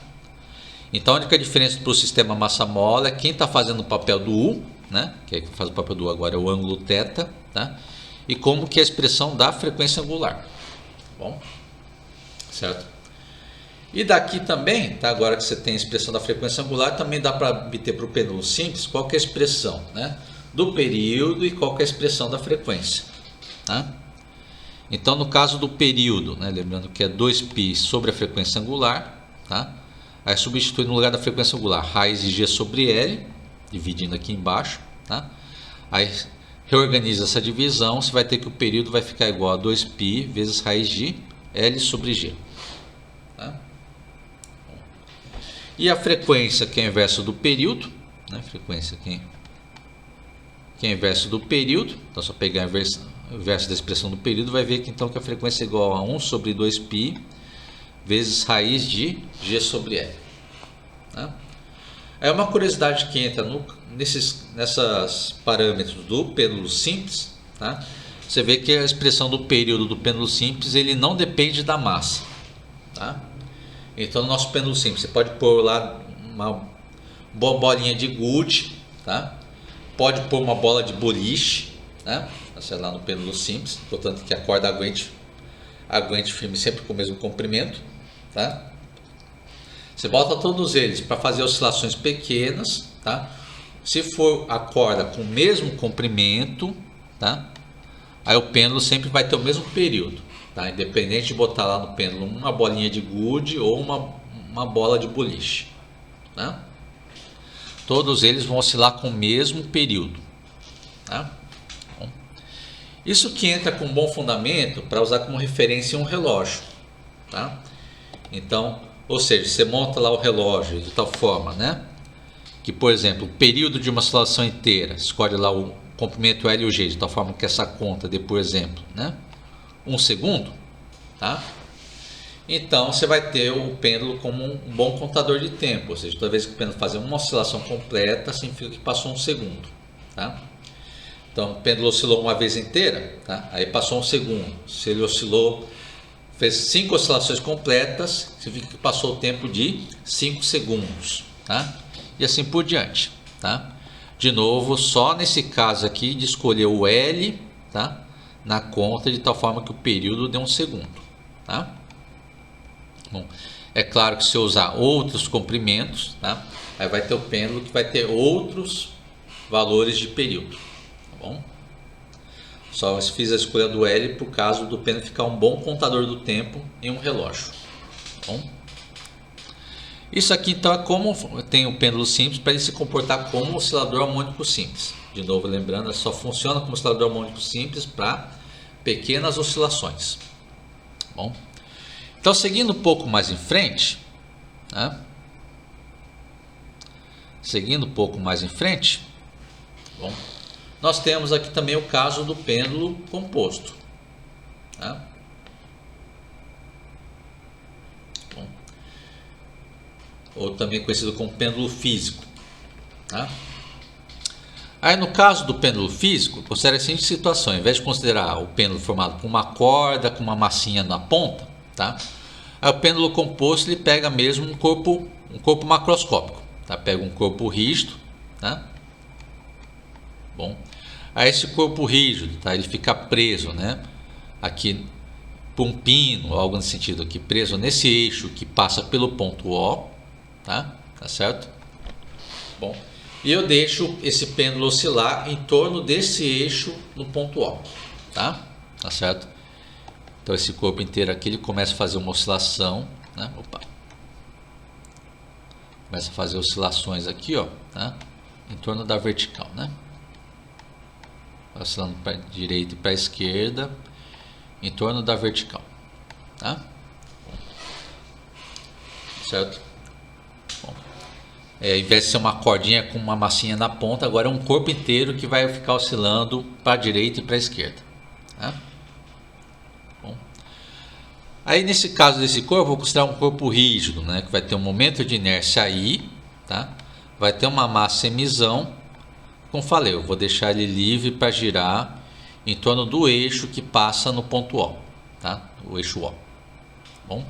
Então, a única diferença para o sistema massa-mola é quem está fazendo o papel do U, né? Que faz o papel do U agora é o ângulo θ, tá? E como que é a expressão da frequência angular. Bom, certo? E daqui também, tá? Agora que você tem a expressão da frequência angular, também dá para obter para o pêndulo simples qual que é a expressão, né? Do período e qual que é a expressão da frequência. Tá? Então, no caso do período, né? Lembrando que é 2π sobre a frequência angular, tá? Aí substitui no lugar da frequência angular raiz de g sobre L, dividindo aqui embaixo, tá? Aí reorganiza essa divisão, você vai ter que o período vai ficar igual a 2π vezes raiz de L sobre g. Tá? E a frequência, que é o inverso do período, né? Frequência que é o inverso do período, então só pegar o inverso da expressão do período, vai ver que então que a frequência é igual a 1 sobre 2π vezes raiz de g sobre L. Tá? É uma curiosidade que entra nesses parâmetros do pêndulo simples, tá? Você vê que a expressão do período do pêndulo simples ele não depende da massa. Tá? Então, no nosso pêndulo simples, você pode pôr lá uma bolinha de gude, tá? Pode pôr uma bola de boliche, né? Sei lá, no pêndulo simples, portanto que a corda aguente firme sempre com o mesmo comprimento, tá? Você bota todos eles para fazer oscilações pequenas, tá? Se for a corda com o mesmo comprimento, tá? Aí o pêndulo sempre vai ter o mesmo período, tá? Independente de botar lá no pêndulo uma bolinha de gude ou uma bola de boliche, tá? Todos eles vão oscilar com o mesmo período, tá? Isso que entra com um bom fundamento para usar como referência um relógio, tá? Então, ou seja, você monta lá o relógio de tal forma, né? Que, por exemplo, o período de uma oscilação inteira, escolhe lá o comprimento L e o G, de tal forma que essa conta dê, por exemplo, né? 1 segundo, tá? Então, você vai ter o pêndulo como um bom contador de tempo, ou seja, toda vez que o pêndulo fazer uma oscilação completa, significa que passou 1 segundo, tá? Então, o pêndulo oscilou uma vez inteira, tá? Aí passou 1 segundo. Se ele oscilou, fez 5 oscilações completas, significa que passou o tempo de 5 segundos, tá? E assim por diante, tá? De novo, só nesse caso aqui de escolher o L, tá? Na conta, de tal forma que o período dê 1 segundo, tá? Bom, é claro que se eu usar outros comprimentos, tá? Aí vai ter o pêndulo que vai ter outros valores de período. Bom, só fiz a escolha do L por caso do pêndulo ficar um bom contador do tempo em um relógio. Bom, isso aqui então é como tem o pêndulo simples para ele se comportar como um oscilador harmônico simples. De novo, lembrando, só funciona como oscilador harmônico simples para pequenas oscilações. Bom, então seguindo um pouco mais em frente, né? Bom, nós temos aqui também o caso do pêndulo composto, tá? Bom, ou também conhecido como pêndulo físico, tá? Aí no caso do pêndulo físico, considere a seguinte situação: ao invés de considerar o pêndulo formado por uma corda com uma massinha na ponta, tá? Aí o pêndulo composto ele pega mesmo um corpo macroscópico, tá? Pega um corpo rígido, tá? Bom, aí esse corpo rígido, tá? Ele fica preso, né? Aqui por um pino, algo nesse sentido aqui, preso nesse eixo que passa pelo ponto O, tá? Tá certo? Bom, e eu deixo esse pêndulo oscilar em torno desse eixo no ponto O, tá? Tá certo? Então esse corpo inteiro aqui ele começa a fazer uma oscilação, né? Opa. Começa a fazer oscilações aqui, ó, tá? Em torno da vertical, né? Oscilando para a direita e para a esquerda, em torno da vertical, tá? Certo? Bom, ao invés de ser uma cordinha com uma massinha na ponta, agora é um corpo inteiro que vai ficar oscilando para a direita e para a esquerda, tá? Bom, aí nesse caso desse corpo, eu vou considerar um corpo rígido, né? Que vai ter um momento de inércia I, tá? Vai ter uma massa emisão. Como falei, eu vou deixar ele livre para girar em torno do eixo que passa no ponto O, tá? O eixo O. Bom.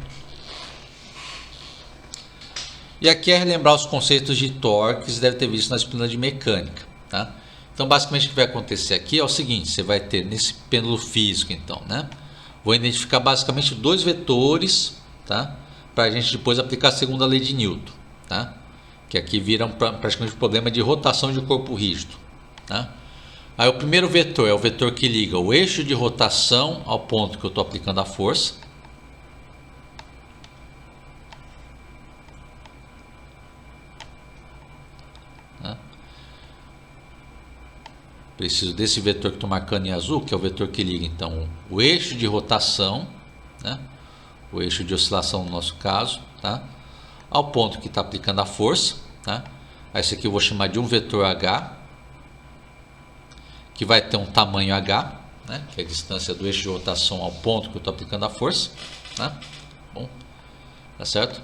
E aqui é relembrar os conceitos de torque que você deve ter visto na disciplina de mecânica, tá? Então, basicamente, o que vai acontecer aqui é o seguinte: você vai ter nesse pêndulo físico, então, né? Vou identificar basicamente dois vetores, tá? Para a gente depois aplicar a segunda lei de Newton, tá? Que aqui vira praticamente um problema de rotação de corpo rígido, tá? Aí o primeiro vetor é o vetor que liga o eixo de rotação ao ponto que eu estou aplicando a força. Tá? Preciso desse vetor que estou marcando em azul, que é o vetor que liga então o eixo de rotação, né? O eixo de oscilação no nosso caso, tá? Ao ponto que está aplicando a força, tá? Aí esse aqui eu vou chamar de um vetor H, que vai ter um tamanho H, né? Que é a distância do eixo de rotação ao ponto que eu estou aplicando a força, tá? Bom, tá certo?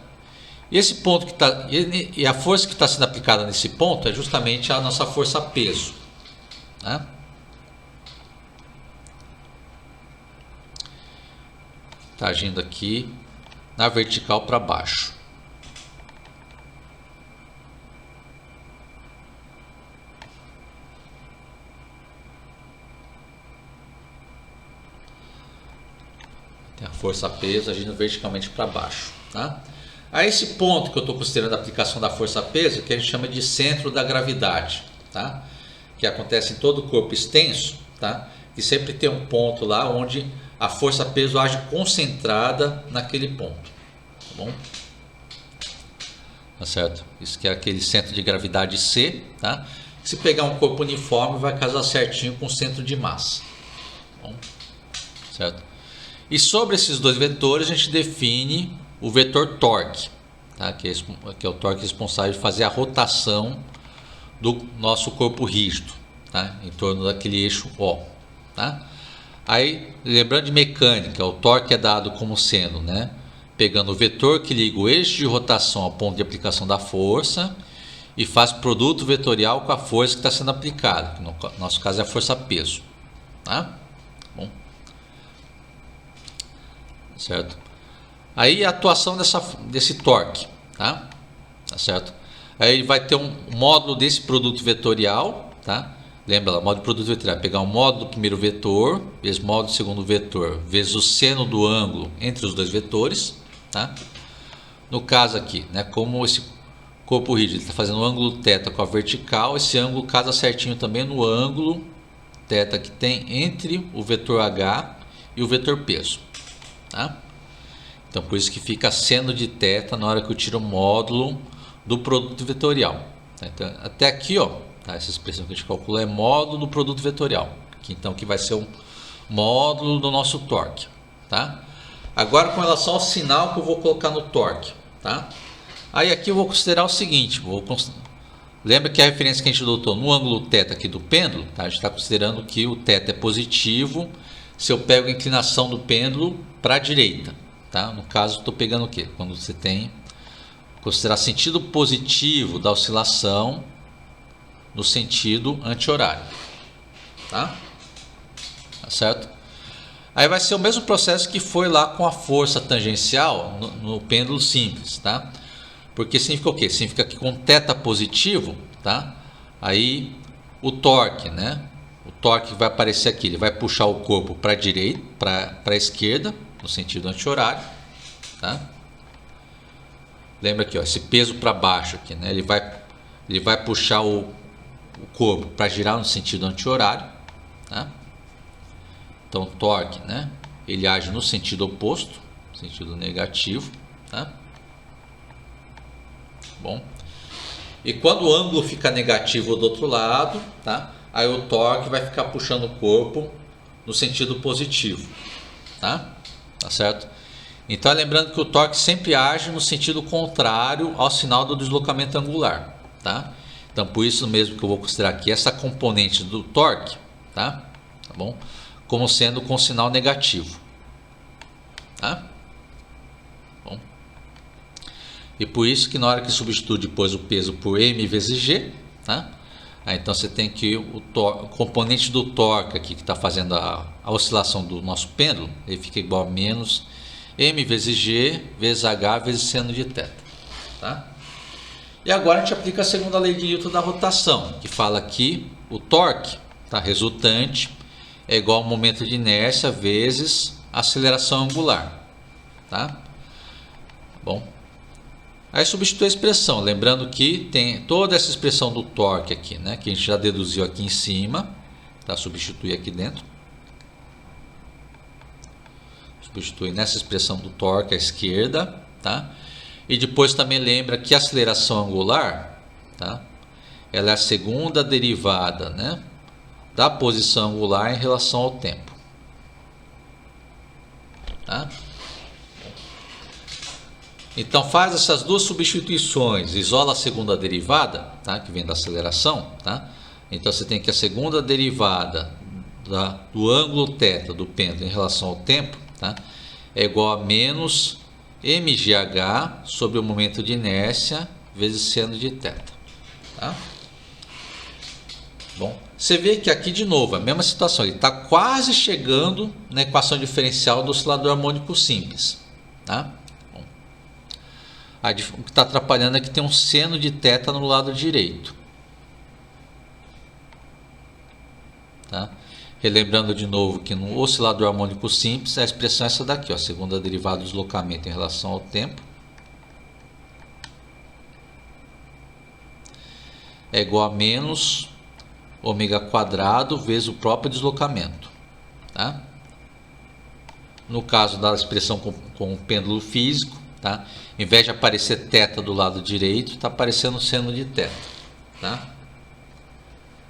E esse ponto que está, e a força que está sendo aplicada nesse ponto é justamente a nossa força peso, né? Está agindo aqui na vertical para baixo. Tem a força peso agindo verticalmente para baixo, tá? A esse ponto que eu estou considerando a aplicação da força peso, que a gente chama de centro da gravidade, tá? Que acontece em todo o corpo extenso, tá? E sempre tem um ponto lá onde a força peso age concentrada naquele ponto, tá bom? Tá certo? Isso que é aquele centro de gravidade C, tá? Se pegar um corpo uniforme, vai casar certinho com o centro de massa, tá bom? Certo? E sobre esses dois vetores, a gente define o vetor torque, tá? Que é o torque responsável de fazer a rotação do nosso corpo rígido, tá? Em torno daquele eixo O, tá? Aí, lembrando de mecânica, o torque é dado como sendo, né? Pegando o vetor que liga o eixo de rotação ao ponto de aplicação da força e faz produto vetorial com a força que está sendo aplicada, que no nosso caso é a força peso, tá? Bom. Certo? Aí a atuação desse torque, tá? Tá certo? Aí ele vai ter um módulo desse produto vetorial, tá? Lembra lá, módulo do produto vetorial, pegar o módulo do primeiro vetor, vezes o módulo do segundo vetor, vezes o seno do ângulo entre os dois vetores, tá? No caso aqui, né, como esse corpo rígido está fazendo o ângulo θ com a vertical, esse ângulo casa certinho também no ângulo θ que tem entre o vetor H e o vetor peso, tá? Então por isso que fica seno de θ na hora que eu tiro o módulo do produto vetorial. Então, até aqui, ó, tá, essa expressão que a gente calcula é módulo do produto vetorial, que então que vai ser um módulo do nosso torque, tá? Agora com relação ao sinal que eu vou colocar no torque, tá? Aí aqui eu vou considerar o seguinte, lembra que a referência que a gente adotou no ângulo θ aqui do pêndulo, tá? A gente está considerando que o θ é positivo se eu pego a inclinação do pêndulo para a direita, tá? No caso, estou pegando o quê? Quando você tem considerar sentido positivo da oscilação no sentido anti-horário, tá? Tá certo? Aí vai ser o mesmo processo que foi lá com a força tangencial no pêndulo simples, tá? Porque significa o quê? Significa que com θ positivo, tá? Aí o torque, né? O torque vai aparecer aqui, ele vai puxar o corpo para a direita, para a esquerda, no sentido anti-horário, tá? Lembra aqui, ó, esse peso para baixo aqui, né? Ele vai puxar o corpo para girar no sentido anti-horário, tá? Então o torque, né? Ele age no sentido oposto, sentido negativo, tá? Bom. E quando o ângulo fica negativo do outro lado, tá? Aí o torque vai ficar puxando o corpo no sentido positivo, tá? Tá certo? Então, lembrando que o torque sempre age no sentido contrário ao sinal do deslocamento angular, tá? Então, por isso mesmo que eu vou considerar aqui essa componente do torque, tá? Tá bom? Como sendo com sinal negativo, tá? Bom. E por isso que na hora que substitui depois o peso por m vezes g, tá? Então você tem que o componente do torque aqui que está fazendo a oscilação do nosso pêndulo, ele fica igual a menos m vezes g vezes h vezes seno de θ. Tá? E agora a gente aplica a segunda lei de Newton da rotação, que fala que o torque resultante é igual ao momento de inércia vezes a aceleração angular. Tá? Bom, aí substitui a expressão, lembrando que tem toda essa expressão do torque aqui, né, que a gente já deduziu aqui em cima, tá? Substitui aqui dentro. Substitui nessa expressão do torque à esquerda, tá? E depois também lembra que a aceleração angular, tá? Ela é a segunda derivada, né, da posição angular em relação ao tempo. Tá? Então faz essas duas substituições, isola a segunda derivada, tá, que vem da aceleração, tá? Então você tem que a segunda derivada do ângulo θ do pêndulo em relação ao tempo, tá, é igual a menos mgh sobre o momento de inércia vezes seno de θ. Tá? Bom, você vê que aqui de novo a mesma situação, ele está quase chegando na equação diferencial do oscilador harmônico simples. Tá? O que está atrapalhando é que tem um seno de θ no lado direito. Tá? Relembrando de novo que no oscilador harmônico simples a expressão é essa daqui, ó, segunda derivada do deslocamento em relação ao tempo é igual a menos ômega quadrado vezes o próprio deslocamento. Tá? No caso da expressão com o pêndulo físico, tá? Em vez de aparecer θ do lado direito, está aparecendo seno de θ. Tá?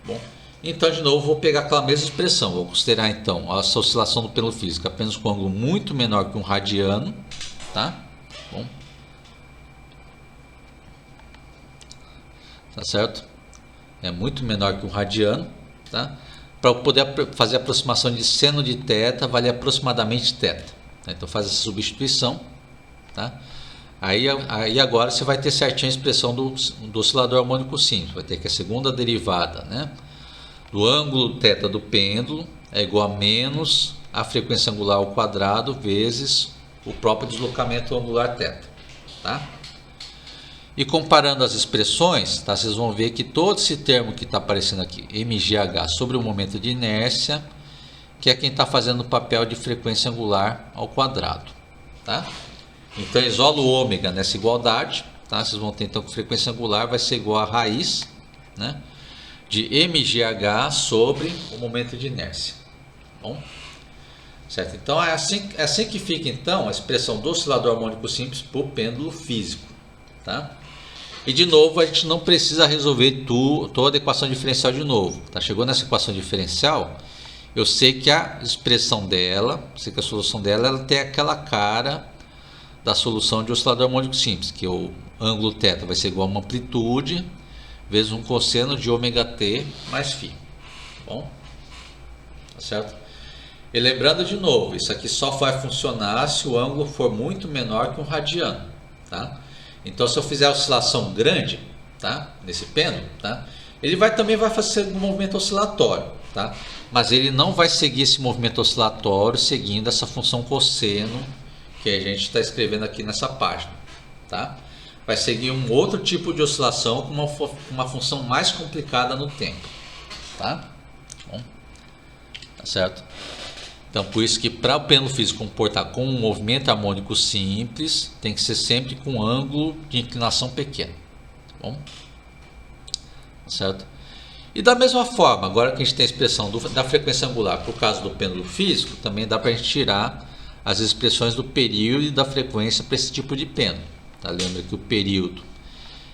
Bom, então de novo vou pegar aquela mesma expressão, vou considerar então essa oscilação do pêndulo físico apenas com um ângulo muito menor que um radiano. Tá? Bom, tá certo? É muito menor que um radiano. Tá? Para eu poder fazer a aproximação de seno de θ, vale aproximadamente θ. Então faz essa substituição. Tá? Aí agora você vai ter certinho a expressão do oscilador harmônico simples. Vai ter que a segunda derivada, né, do ângulo θ do pêndulo é igual a menos a frequência angular ao quadrado vezes o próprio deslocamento angular θ. Tá? E comparando as expressões, tá, vocês vão ver que todo esse termo que está aparecendo aqui, mgh sobre o momento de inércia, que é quem está fazendo o papel de frequência angular ao quadrado. Tá? Então isola o ômega nessa igualdade, tá? Vocês vão ter então que a frequência angular vai ser igual a raiz, né, de mgh sobre o momento de inércia. Bom, certo? Então é assim que fica então a expressão do oscilador harmônico simples para o pêndulo físico. Tá? E de novo a gente não precisa resolver toda a equação diferencial de novo. Tá? Chegou nessa equação diferencial, eu sei que a expressão dela, sei que a solução dela ela tem aquela cara da solução de oscilador harmônico simples, que o ângulo θ vai ser igual a uma amplitude vezes um cosseno de ômega t mais φ. Bom, tá certo? E lembrando de novo, isso aqui só vai funcionar se o ângulo for muito menor que um radiano. Tá? Então se eu fizer a oscilação grande, tá, nesse pêndulo, tá, ele também vai fazer um movimento oscilatório. Tá? Mas ele não vai seguir esse movimento oscilatório seguindo essa função cosseno que a gente está escrevendo aqui nessa página. Tá? Vai seguir um outro tipo de oscilação com uma função mais complicada no tempo. Tá? Bom, tá certo? Então por isso que para o pêndulo físico comportar com um movimento harmônico simples, tem que ser sempre com um ângulo de inclinação pequeno. Tá bom? Tá certo? E da mesma forma, agora que a gente tem a expressão da frequência angular para o caso do pêndulo físico, também dá para a gente tirar as expressões do período e da frequência para esse tipo de pêndulo. Tá? Lembra que o período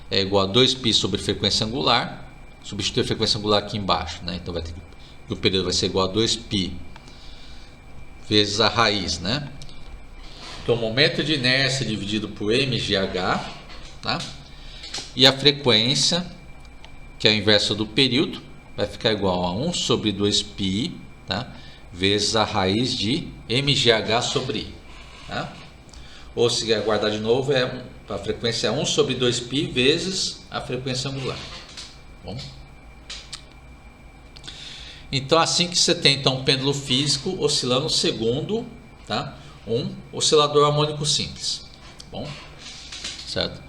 é igual a 2π sobre frequência angular, substitui a frequência angular aqui embaixo, né? Então vai ter que o período vai ser igual a 2π vezes a raiz, né? Então, o momento de inércia dividido por mgh, tá? E a frequência, que é a inversa do período, vai ficar igual a 1 sobre 2π, tá? Vezes a raiz de mgh sobre i. Tá? Ou se quer guardar de novo, a frequência é 1 sobre 2π vezes a frequência angular. Bom, Então assim que você tem então um pêndulo físico oscilando segundo, tá? Um oscilador harmônico simples, bom, certo?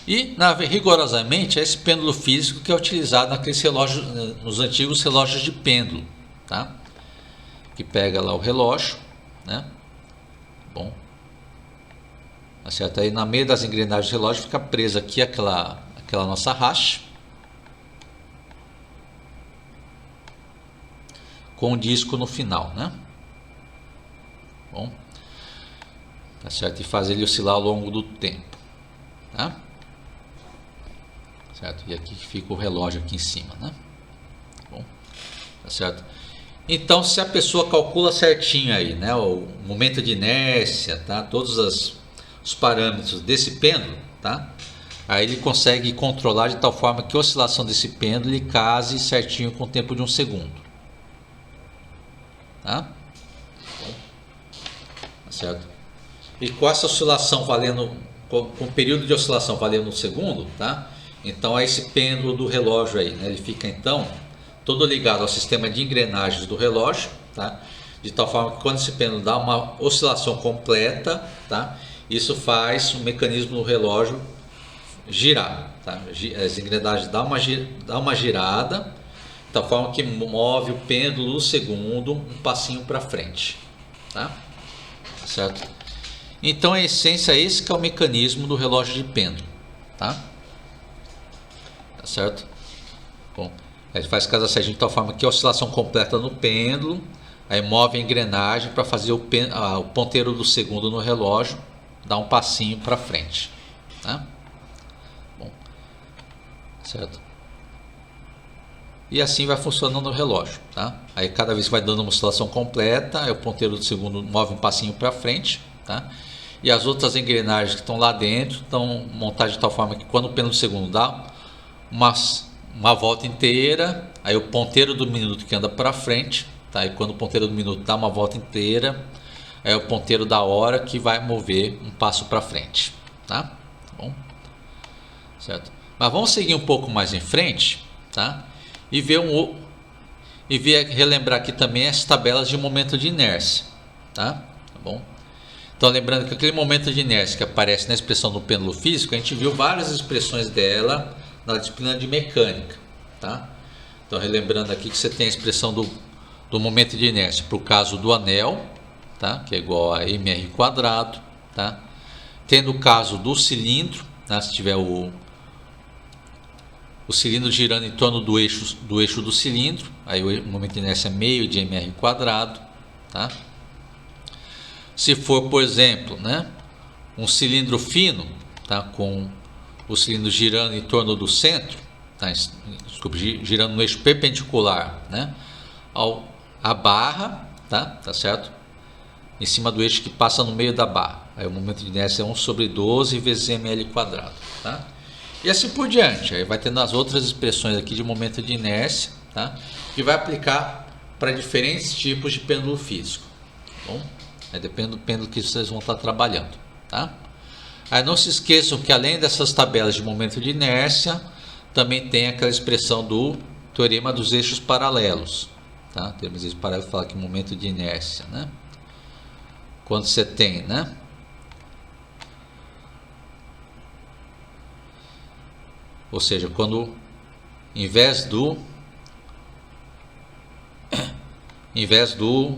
E rigorosamente é esse pêndulo físico que é utilizado naqueles relógios, nos antigos relógios de pêndulo, tá? Que pega lá o relógio, né? Bom, tá certo? Aí na meio das engrenagens do relógio fica presa aqui aquela nossa haste com um disco no final, né? Bom, tá certo? E faz ele oscilar ao longo do tempo, tá? Certo? E aqui fica o relógio aqui em cima, né? Bom, tá certo? Então, se a pessoa calcula certinho aí, né, o momento de inércia, tá? Todos os parâmetros desse pêndulo, tá? Aí ele consegue controlar de tal forma que a oscilação desse pêndulo ele case certinho com o tempo de 1 segundo, tá? Bom, tá certo? E com essa oscilação valendo, com o período de oscilação valendo 1 segundo, tá? Então é esse pêndulo do relógio aí, né? Ele fica então todo ligado ao sistema de engrenagens do relógio, tá? De tal forma que quando esse pêndulo dá uma oscilação completa, tá? Isso faz o mecanismo do relógio girar, tá? As engrenagens dão uma girada, de tal forma que move o pêndulo no segundo um passinho para frente, tá? Certo? Então a essência é esse que é o mecanismo do relógio de pêndulo, tá? Tá certo? Bom, ele faz casa certinha de tal forma que a oscilação completa no pêndulo, aí move a engrenagem para fazer o ponteiro do segundo no relógio dar um passinho para frente, tá? Bom, certo? E assim vai funcionando o relógio, tá? Aí cada vez que vai dando uma oscilação completa, aí o ponteiro do segundo move um passinho para frente, tá? E as outras engrenagens que estão lá dentro estão montadas de tal forma que quando o pêndulo do segundo dá uma volta inteira, aí o ponteiro do minuto que anda para frente, tá? E quando o ponteiro do minuto dá uma volta inteira, é o ponteiro da hora que vai mover um passo para frente, tá? Bom, certo? Mas vamos seguir um pouco mais em frente, tá? E relembrar aqui também as tabelas de momento de inércia, tá bom? Então lembrando que aquele momento de inércia que aparece na expressão do pêndulo físico, a gente viu várias expressões dela na disciplina de mecânica, tá? Então relembrando aqui que você tem a expressão do momento de inércia para o caso do anel, tá? Que é igual a mr quadrado, tá? Tendo o caso do cilindro, né? Se tiver o cilindro girando em torno do eixo do cilindro, aí o momento de inércia é meio de mr quadrado, tá? Se for, por exemplo, né, um cilindro fino, tá, com o cilindro girando em torno do centro, tá, girando no eixo perpendicular, né, à barra, tá certo? Em cima do eixo que passa no meio da barra. Aí o momento de inércia é 1 sobre 12 vezes ml quadrado, tá? E assim por diante. Aí vai tendo as outras expressões aqui de momento de inércia, tá? Que vai aplicar para diferentes tipos de pêndulo físico. Bom, aí depende do pêndulo que vocês vão estar trabalhando, tá? Aí não se esqueçam que além dessas tabelas de momento de inércia, também tem aquela expressão do teorema dos eixos paralelos, tá? O teorema dos eixos paralelos fala que o momento de inércia, né? Quando você tem, né? Ou seja, quando em vez do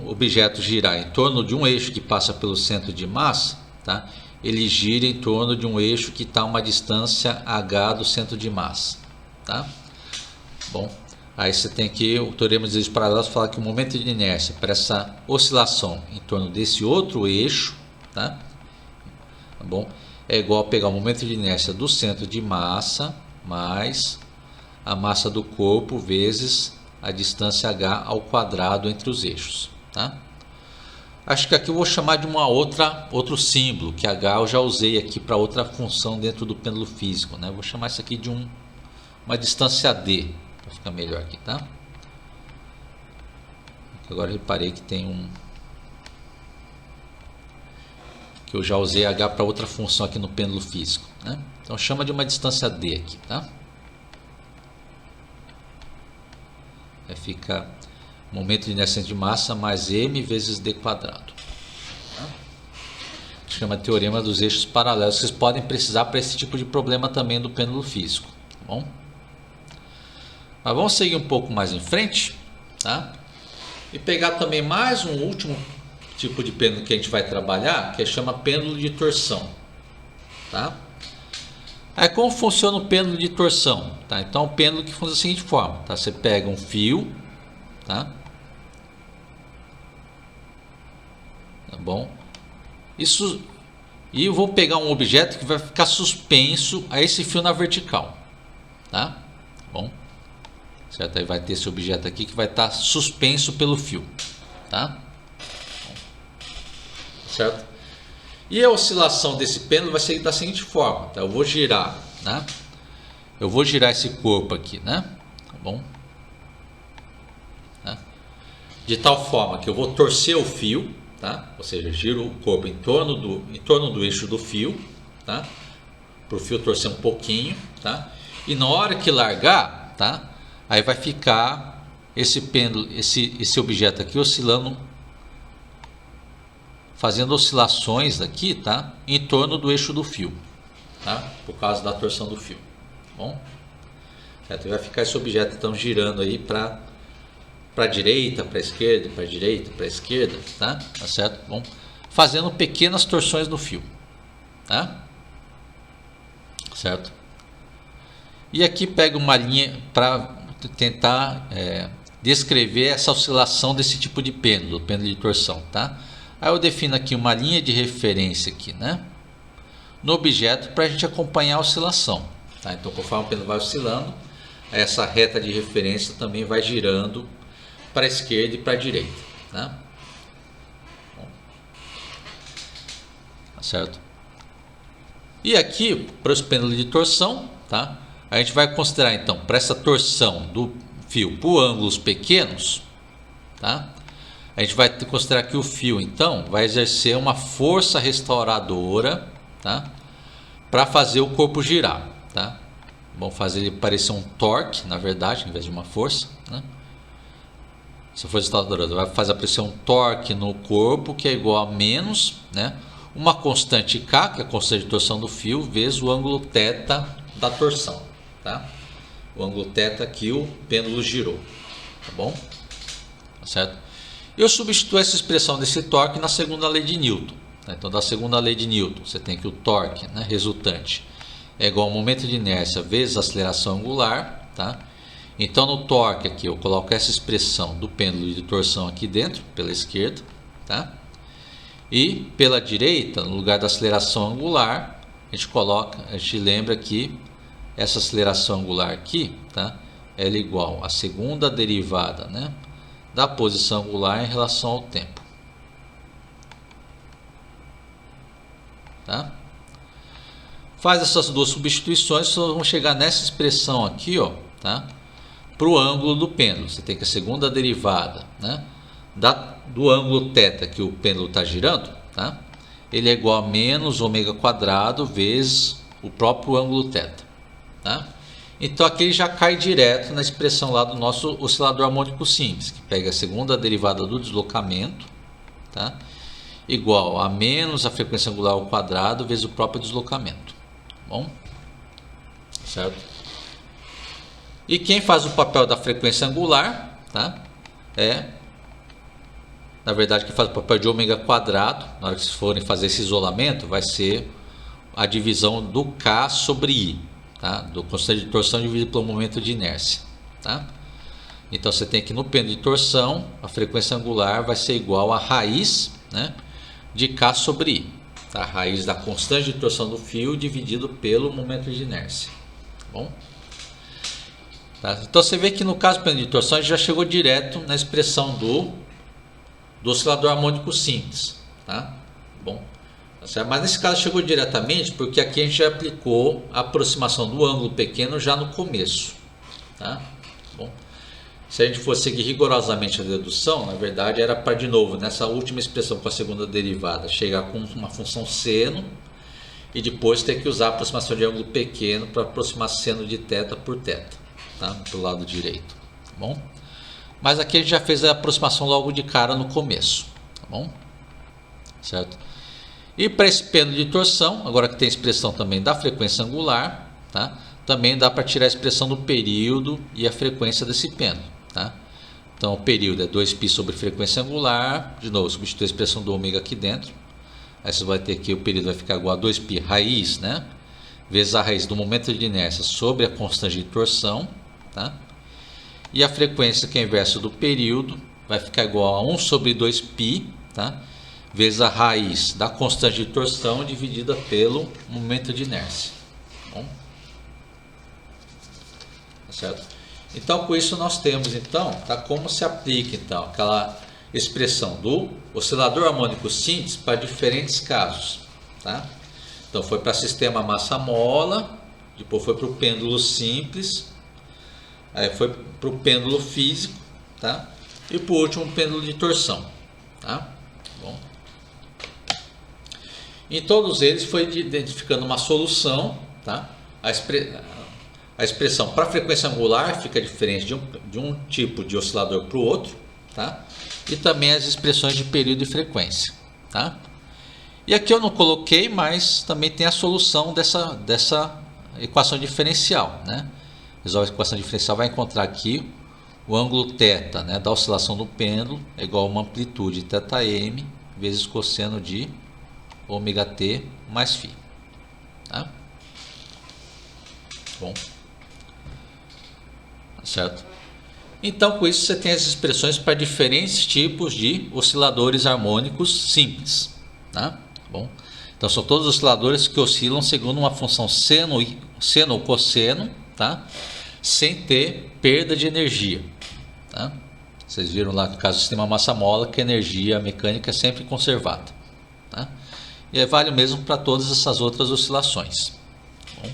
objeto girar em torno de um eixo que passa pelo centro de massa, tá? Ele gira em torno de um eixo que está a uma distância h do centro de massa, tá? Bom, aí você tem que o teorema dos eixos paralelos fala que o momento de inércia para essa oscilação em torno desse outro eixo, tá bom, é igual a pegar o momento de inércia do centro de massa mais a massa do corpo vezes a distância h ao quadrado entre os eixos, tá? Acho que aqui eu vou chamar de outro símbolo, que h eu já usei aqui para outra função dentro do pêndulo físico, né? Vou chamar isso aqui de uma distância d, para ficar melhor aqui, tá? Agora reparei que tem que eu já usei h para outra função aqui no pêndulo físico, né? Então chama de uma distância d aqui, tá? Aí fica Momento de inércia de massa mais m vezes d quadrado. Tá? Chama teorema dos eixos paralelos. Vocês podem precisar para esse tipo de problema também do pêndulo físico. Tá bom? Mas vamos seguir um pouco mais em frente, tá? E pegar também mais um último tipo de pêndulo que a gente vai trabalhar, que chama pêndulo de torção. Tá? Aí como funciona o pêndulo de torção? Tá? Então o pêndulo que funciona da seguinte forma, tá? Você pega um fio, tá? Tá bom? Isso, e eu vou pegar um objeto que vai ficar suspenso a esse fio na vertical, tá? Bom, certo? Aí vai ter esse objeto aqui que vai estar suspenso pelo fio, tá? Certo? E a oscilação desse pêndulo vai ser da seguinte forma, tá? Eu vou girar, né? Eu vou girar esse corpo aqui, né? Tá bom? Tá? De tal forma que eu vou torcer o fio, tá? Ou seja, giro o corpo em torno do eixo do fio, tá? Para o fio torcer um pouquinho, tá? E na hora que largar, tá? Aí vai ficar esse pêndulo, esse objeto aqui oscilando, fazendo oscilações aqui, tá? Em torno do eixo do fio, tá? Por causa da torção do fio, tá bom? Certo? Vai ficar esse objeto então girando aí para direita, para esquerda, para direita, para esquerda, tá? Tá certo? Bom, fazendo pequenas torções no fio, tá? Certo? E aqui pega uma linha para tentar descrever essa oscilação desse tipo de pêndulo, pêndulo de torção, tá? Aí eu defino aqui uma linha de referência aqui, né? No objeto para a gente acompanhar a oscilação, tá? Então conforme o pêndulo vai oscilando, essa reta de referência também vai girando para a esquerda e para a direita, tá? Bom, tá certo? E aqui para os pêndulos de torção, tá? A gente vai considerar então para essa torção do fio por ângulos pequenos, tá? A gente vai considerar que o fio então vai exercer uma força restauradora, tá? Para fazer o corpo girar, tá? Vamos fazer ele parecer um torque, na verdade, em vez de uma força, né? Essa força restauradora vai fazer aparecer um torque no corpo que é igual a menos, né? Uma constante K, que é a constante de torção do fio, vezes o ângulo θ da torção, tá? O ângulo θ que o pêndulo girou, tá bom? Tá certo? Eu substituo essa expressão desse torque na segunda lei de Newton, tá? Então, da segunda lei de Newton, você tem que o torque, né, resultante é igual ao momento de inércia vezes a aceleração angular, tá? Então, no torque aqui, eu coloco essa expressão do pêndulo de torção aqui dentro, pela esquerda, tá? E pela direita, no lugar da aceleração angular, a gente lembra que essa aceleração angular aqui, tá? Ela é igual à segunda derivada, né, da posição angular em relação ao tempo, tá? Faz essas duas substituições, só vão chegar nessa expressão aqui, ó, tá? Para o ângulo do pêndulo, você tem que a segunda derivada, né, do ângulo θ que o pêndulo está girando, tá? Ele é igual a menos ômega quadrado vezes o próprio ângulo θ, tá? Então aqui ele já cai direto na expressão lá do nosso oscilador harmônico simples, que pega a segunda derivada do deslocamento, tá? Igual a menos a frequência angular ao quadrado vezes o próprio deslocamento, bom? Certo? E quem faz o papel da frequência angular, tá? Na verdade, quem faz o papel de ômega quadrado, na hora que vocês forem fazer esse isolamento, vai ser a divisão do K sobre I, tá? Do constante de torção dividido pelo momento de inércia, tá? Então você tem que no pêndulo de torção a frequência angular vai ser igual a raiz, né, de K sobre I, tá? A raiz da constante de torção do fio dividido pelo momento de inércia, tá bom? Tá? Então você vê que no caso do pêndulo de torção a gente já chegou direto na expressão do oscilador harmônico simples, tá? Bom, mas nesse caso chegou diretamente porque aqui a gente já aplicou a aproximação do ângulo pequeno já no começo, tá? Bom, se a gente fosse seguir rigorosamente a dedução, na verdade era para, de novo, nessa última expressão com a segunda derivada, chegar com uma função seno e depois ter que usar a aproximação de ângulo pequeno para aproximar seno de θ por θ, tá? Para o lado direito, tá bom? mas aqui a gente já fez a aproximação logo de cara no começo, tá bom? Certo? E para esse pêndulo de torção, agora que tem a expressão também da frequência angular, tá? Também dá para tirar a expressão do período e a frequência desse pêndulo, tá? Então o período é 2π sobre frequência angular, de novo, substitui a expressão do ômega aqui dentro. Aí você vai ter que o período vai ficar igual a 2π raiz, né? Vezes a raiz do momento de inércia sobre a constante de torção, tá? E a frequência, que é inverso do período, vai ficar igual a 1 sobre 2π, tá? Vezes a raiz da constante de torção dividida pelo momento de inércia. Bom, tá certo? Então, com isso nós temos então, tá, como se aplica então aquela expressão do oscilador harmônico simples para diferentes casos, tá? Então foi para sistema massa-mola, depois foi para o pêndulo simples, aí foi para o pêndulo físico, tá? E por último o pêndulo de torção, tá? Bom. Em todos eles foi identificando uma solução, tá? A expressão para frequência angular fica diferente de um tipo de oscilador para o outro, tá? E também as expressões de período e frequência, tá? E aqui eu não coloquei, mas também tem a solução dessa equação diferencial, né? Resolve a equação diferencial, vai encontrar aqui o ângulo θ, né, da oscilação do pêndulo é igual a uma amplitude θm vezes cosseno de ômega t mais φ, tá? Bom, certo? Então, com isso você tem as expressões para diferentes tipos de osciladores harmônicos simples, tá? Bom, então são todos osciladores que oscilam segundo uma função seno ou cosseno, tá? Sem ter perda de energia, tá? Vocês viram lá no caso do sistema massa-mola que a energia mecânica é sempre conservada, tá? E vale o mesmo para todas essas outras oscilações. Bom.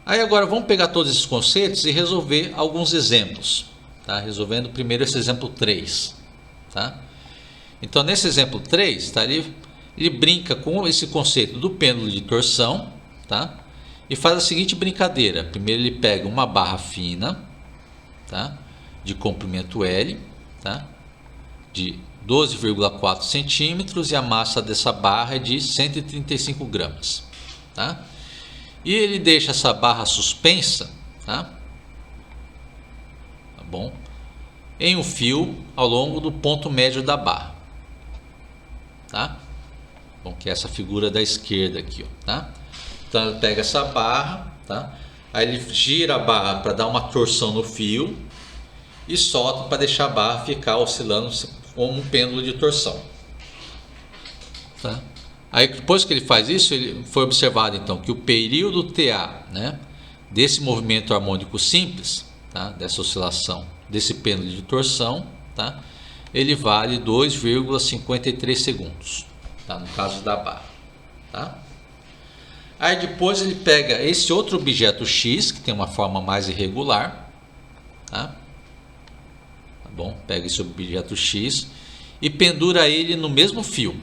Aí agora vamos pegar todos esses conceitos e resolver alguns exemplos, tá? Resolvendo primeiro esse exemplo 3, tá? Então nesse exemplo 3, tá, ele brinca com esse conceito do pêndulo de torção, tá? E faz a seguinte brincadeira. Primeiro ele pega uma barra fina, tá? De comprimento L, tá? De 12,4 centímetros e a massa dessa barra é de 135 gramas, tá? E ele deixa essa barra suspensa, tá? Tá bom? Em um fio ao longo do ponto médio da barra, tá? Bom, que é essa figura da esquerda aqui, ó, tá? Então ele pega essa barra, tá? Aí ele gira a barra para dar uma torção no fio e solta para deixar a barra ficar oscilando como um pêndulo de torção, tá? Aí depois que ele faz isso, ele foi observado então que o período TA, né, desse movimento harmônico simples, tá, dessa oscilação, desse pêndulo de torção, tá, ele vale 2,53 segundos, tá, no caso da barra, tá? Aí depois ele pega esse outro objeto X, que tem uma forma mais irregular, tá? Tá bom? Pega esse objeto X e pendura ele no mesmo fio,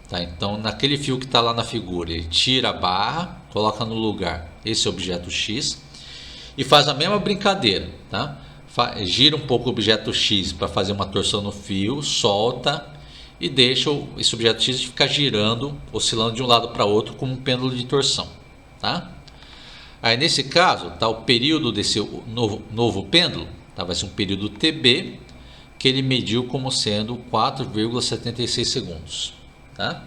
tá? Então naquele fio que está lá na figura, ele tira a barra, coloca no lugar esse objeto X e faz a mesma brincadeira, tá? Gira um pouco o objeto X para fazer uma torção no fio, solta e deixa esse objeto X ficar girando, oscilando de um lado para outro como um pêndulo de torção, tá? Aí nesse caso, tá, o período desse novo pêndulo, tá, vai ser um período TB, que ele mediu como sendo 4,76 segundos, tá?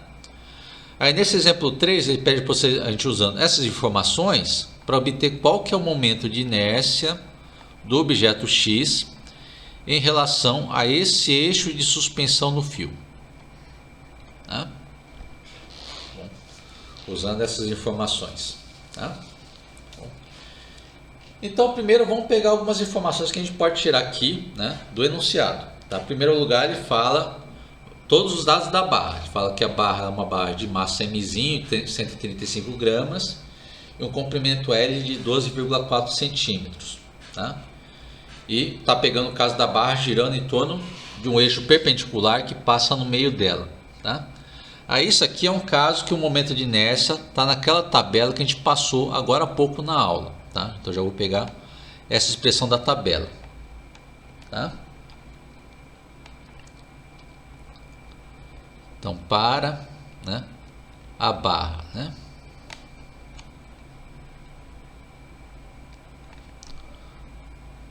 Aí nesse exemplo 3, ele pede para a gente usando essas informações para obter qual que é o momento de inércia do objeto X em relação a esse eixo de suspensão no fio, tá? Bom, usando essas informações, tá? Bom, então primeiro vamos pegar algumas informações que a gente pode tirar aqui, né, do enunciado, tá? Em primeiro lugar ele fala todos os dados da barra. Ele fala que a barra é uma barra de massa mzinho, 135 gramas e um comprimento L de 12,4 centímetros, tá? E está pegando o caso da barra girando em torno de um eixo perpendicular que passa no meio dela, tá? Aí isso aqui é um caso que o momento de inércia está naquela tabela que a gente passou agora há pouco na aula, tá? Então já vou pegar essa expressão da tabela, tá? Então para, né, a barra, né?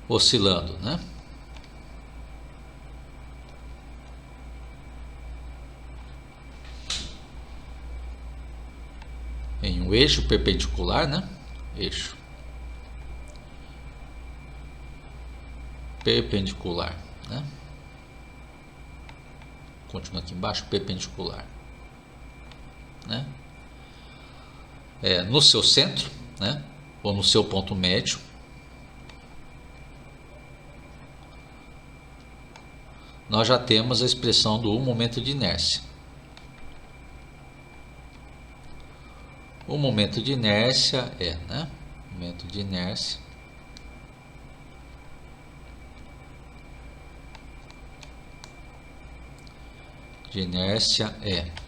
Oscilando, né? Em um eixo perpendicular, né? Eixo perpendicular, né? Continua aqui embaixo, perpendicular, né? No seu centro, né? Ou no seu ponto médio. Nós já temos a expressão do momento de inércia. O momento de inércia né? Momento de inércia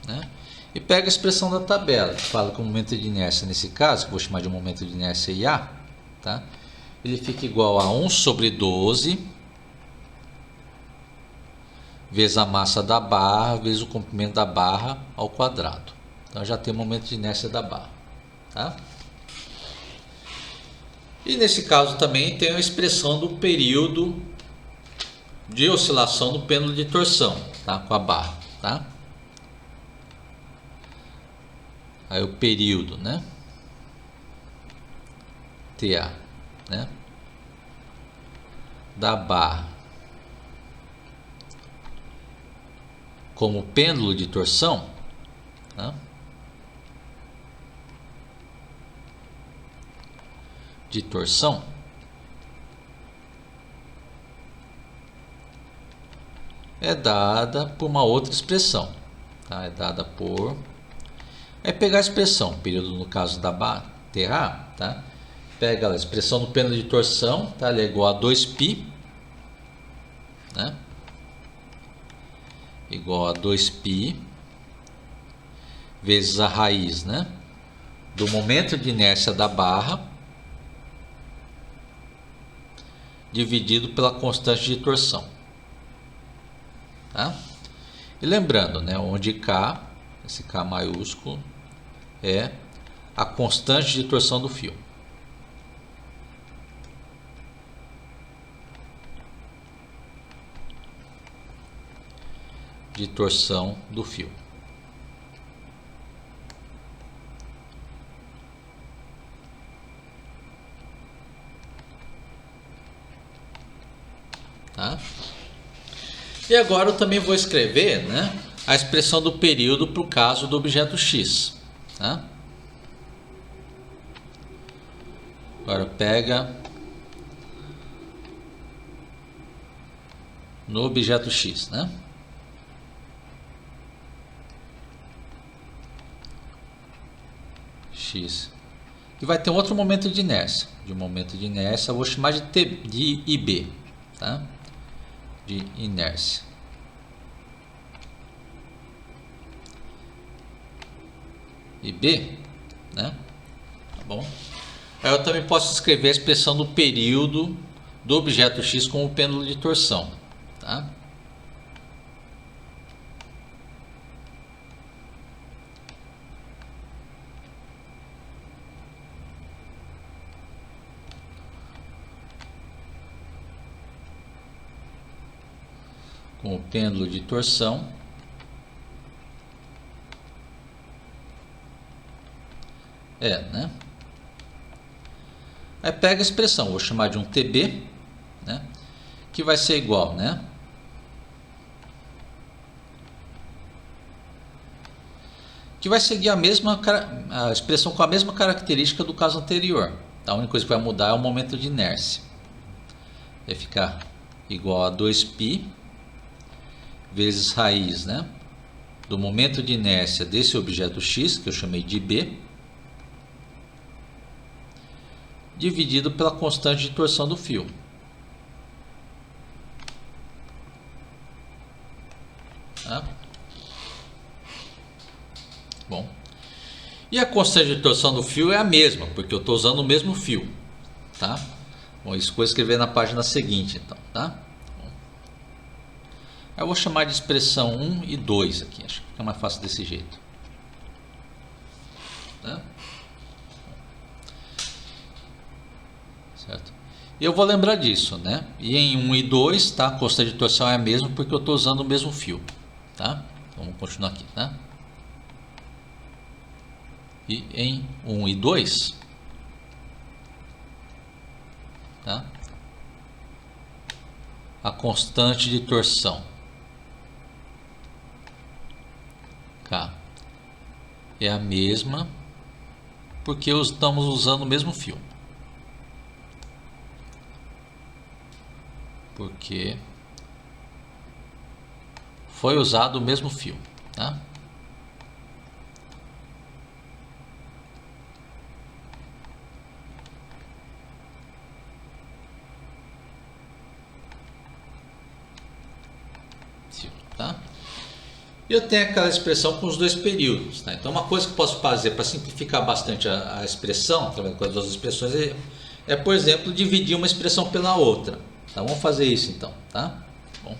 né? E pega a expressão da tabela, que fala que o momento de inércia, nesse caso, que eu vou chamar de momento de inércia IA, tá? Ele fica igual a 1 sobre 12 vezes a massa da barra vezes o comprimento da barra ao quadrado. Então já tem o momento de inércia da barra, tá? E nesse caso também tem a expressão do período de oscilação do pêndulo de torção, tá? Com a barra, tá? Aí o período, né? TA, né? Da barra como pêndulo de torção, tá? De torção é dada por uma outra expressão, tá? É dada por pegar a expressão, período no caso da barra TA, tá? Pega a expressão do pêndulo de torção, tá? Ela é igual a 2π, né? Igual a 2π vezes a raiz, né, do momento de inércia da barra dividido pela constante de torção, tá? E lembrando, né, onde K, esse K maiúsculo, é a constante de torção do fio. De torção do fio. Tá? E agora eu também vou escrever, né, a expressão do período para o caso do objeto X. Tá? Agora pega no objeto X, né? X. E vai ter um outro momento de inércia. De momento de inércia eu vou chamar de IB, tá? De inércia. IB, né? Tá bom? Aí eu também posso escrever a expressão do período do objeto X como pêndulo de torção, tá? Com o pêndulo de torção né? Aí pega a expressão, vou chamar de um TB, né? Que vai ser igual, né? Que vai seguir a expressão com a mesma característica do caso anterior. A única coisa que vai mudar é o momento de inércia. Vai ficar igual a 2π vezes raiz, né, do momento de inércia desse objeto X, que eu chamei de B, dividido pela constante de torção do fio. Tá? Bom. E a constante de torção do fio é a mesma, porque eu estou usando o mesmo fio. Tá? Bom, isso vou escrever na página seguinte, então. Tá? Eu vou chamar de expressão 1 e 2 aqui, acho que fica mais fácil desse jeito. Tá? Certo? E eu vou lembrar disso, né? E em 1 e 2, tá? A constante de torção é a mesma porque eu estou usando o mesmo fio, tá? Então, vamos continuar aqui, tá? E em 1 e 2, tá? A constante de torção K é a mesma porque estamos usando o mesmo fio. Porque foi usado o mesmo fio, tá? Tá? E eu tenho aquela expressão com os dois períodos, tá? Então uma coisa que eu posso fazer para simplificar bastante a expressão, através das duas expressões, por exemplo, dividir uma expressão pela outra. Tá? Vamos fazer isso então, tá? Bom.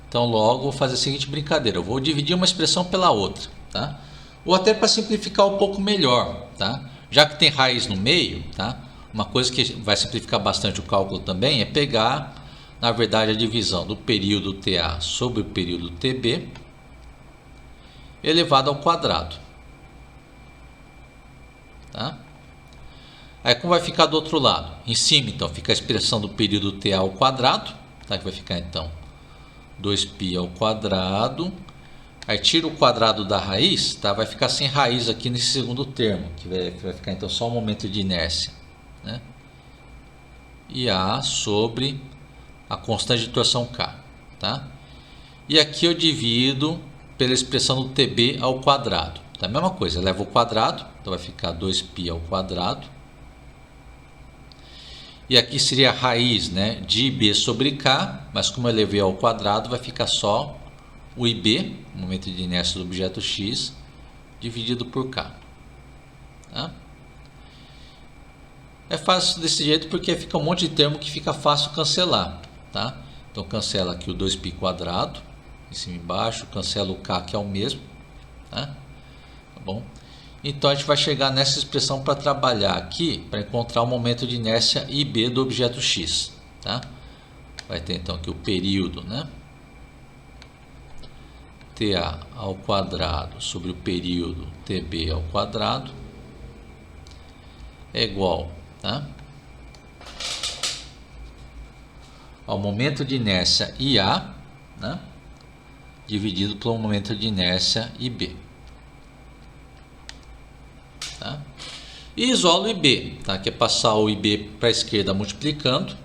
Então logo vou fazer a seguinte brincadeira, eu vou dividir uma expressão pela outra, tá? Ou até para simplificar um pouco melhor, tá? Já que tem raiz no meio, tá? Uma coisa que vai simplificar bastante o cálculo também é pegar, na verdade, a divisão do período TA sobre o período TB elevado ao quadrado. Tá? Aí como vai ficar do outro lado? Em cima, então, fica a expressão do período TA ao quadrado, tá? Que vai ficar, então, 2π ao quadrado. Aí tira o quadrado da raiz, tá? Vai ficar sem raiz aqui nesse segundo termo, que vai ficar, então, só o momento de inércia. Né? E A sobre a constante de torção K, tá? E aqui eu divido pela expressão do TB ao quadrado, tá? A mesma coisa, eu levo o quadrado, então vai ficar 2π ao quadrado. E aqui seria a raiz, né, de IB sobre K, mas como eu levei ao quadrado, vai ficar só o IB, momento de inércia do objeto X, dividido por K, tá? É fácil desse jeito porque fica um monte de termo que fica fácil cancelar, tá? Então cancela aqui o 2π quadrado, em cima e embaixo, cancela o K que é o mesmo, tá? Tá bom? Então a gente vai chegar nessa expressão para trabalhar aqui, para encontrar o momento de inércia IB do objeto X, tá? Vai ter então aqui o período, né? TA ao quadrado sobre o período TB ao quadrado é igual, tá? Ao momento de inércia IA, né? Dividido pelo momento de inércia IB. Tá? E isolo o IB, tá? Que é passar o IB para a esquerda multiplicando.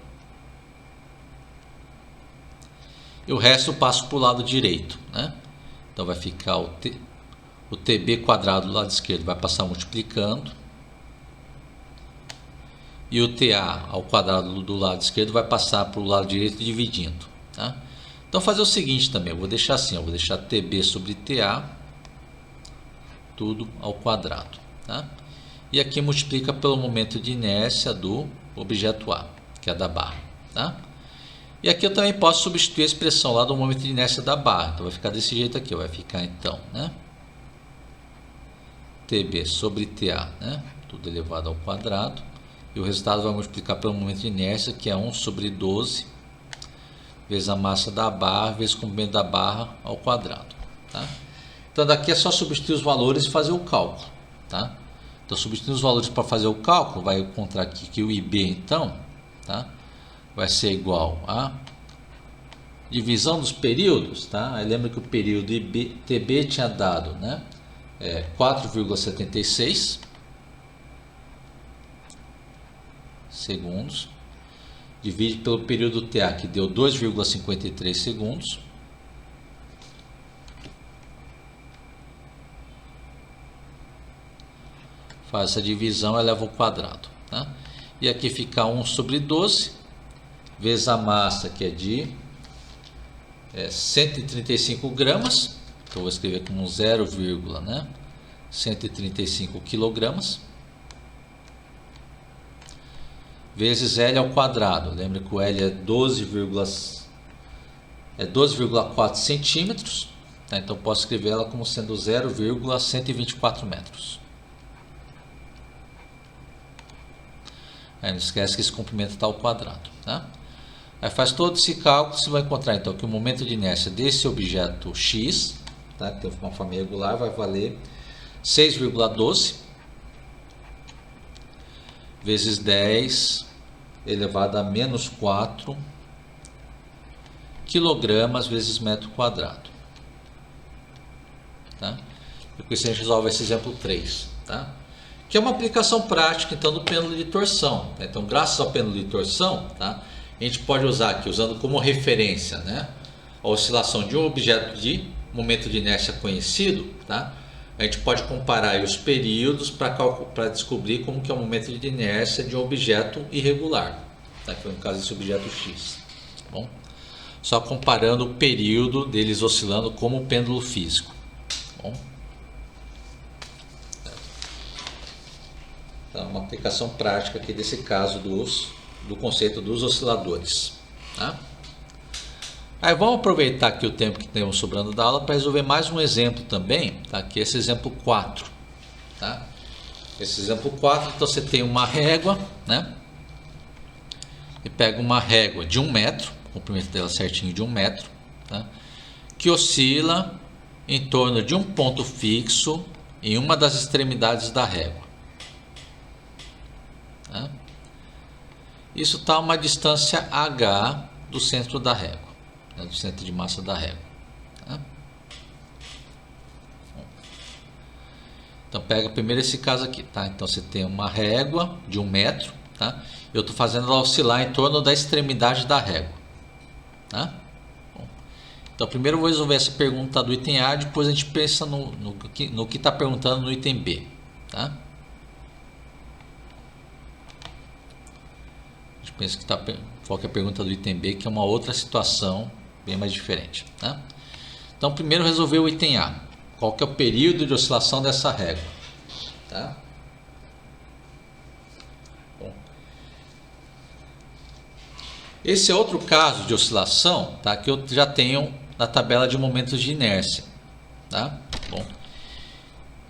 E o resto eu passo para o lado direito, né? Então vai ficar o TB quadrado do lado esquerdo vai passar multiplicando. E o TA ao quadrado do lado esquerdo vai passar para o lado direito dividindo, tá? Então fazer o seguinte também, eu vou deixar assim, eu vou deixar TB sobre TA tudo ao quadrado, tá? E aqui multiplica pelo momento de inércia do objeto A, que é da barra, tá? E aqui eu também posso substituir a expressão lá do momento de inércia da barra, então vai ficar desse jeito aqui, vai ficar então, né? TB sobre TA, né? Tudo elevado ao quadrado. E o resultado vai multiplicar pelo momento de inércia, que é 1 sobre 12, vezes a massa da barra, vezes o comprimento da barra ao quadrado, tá? Então daqui é só substituir os valores e fazer o cálculo, tá? Então substituindo os valores para fazer o cálculo, vai encontrar aqui que o IB então, tá? Vai ser igual a divisão dos períodos, tá? Aí lembra que o período TB tinha dado, né? 4,76 segundos, divide pelo período TA, que deu 2,53 segundos, faz essa divisão, eleva ao quadrado, tá? E aqui fica 1 sobre 12, vezes a massa, que é de 135 gramas, que eu vou escrever como 0, né? 135 quilogramas, vezes L ao quadrado. Lembra que o L é 12,4 centímetros. Tá? Então posso escrever ela como sendo 0,124 metros. Aí não esquece que esse comprimento está ao quadrado. Tá? Aí faz todo esse cálculo, você vai encontrar então que o momento de inércia desse objeto X, tá? Que tem uma forma irregular, vai valer 6,12 vezes 10 elevado a menos 4 quilogramas vezes metro quadrado. Tá? E com isso a gente resolve esse exemplo 3. Tá? Que é uma aplicação prática então do pêndulo de torção. Tá? Então, graças ao pêndulo de torção, tá? A gente pode usar aqui, usando como referência, né, a oscilação de um objeto de momento de inércia conhecido, tá? A gente pode comparar aí os períodos para descobrir como que é o momento de inércia de um objeto irregular, tá? Que no caso desse objeto X. Tá bom? Só comparando o período deles oscilando como pêndulo físico. Tá bom? Então, uma aplicação prática aqui desse caso do conceito dos osciladores. Tá? Aí vamos aproveitar aqui o tempo que temos sobrando da aula para resolver mais um exemplo também, tá? Que é esse exemplo 4. Tá? Esse exemplo 4, então você tem uma régua, né? E pega uma régua de 1 metro, o comprimento dela certinho de 1 metro, tá? Que oscila em torno de um ponto fixo em uma das extremidades da régua. Tá? Isso está a uma distância h do centro da régua, né, do centro de massa da régua. Tá? Então pega primeiro esse caso aqui, tá? Então você tem uma régua de 1 metro, tá? Eu estou fazendo ela oscilar em torno da extremidade da régua, tá? Bom, então primeiro eu vou resolver essa pergunta do item A, depois a gente pensa no que está perguntando no item B, tá? Penso que foca a pergunta do item B, que é uma outra situação bem mais diferente. Tá? Então, primeiro resolver o item A. Qual que é o período de oscilação dessa régua? Tá? Bom, esse é outro caso de oscilação, tá? Que eu já tenho na tabela de momentos de inércia. Tá? Bom,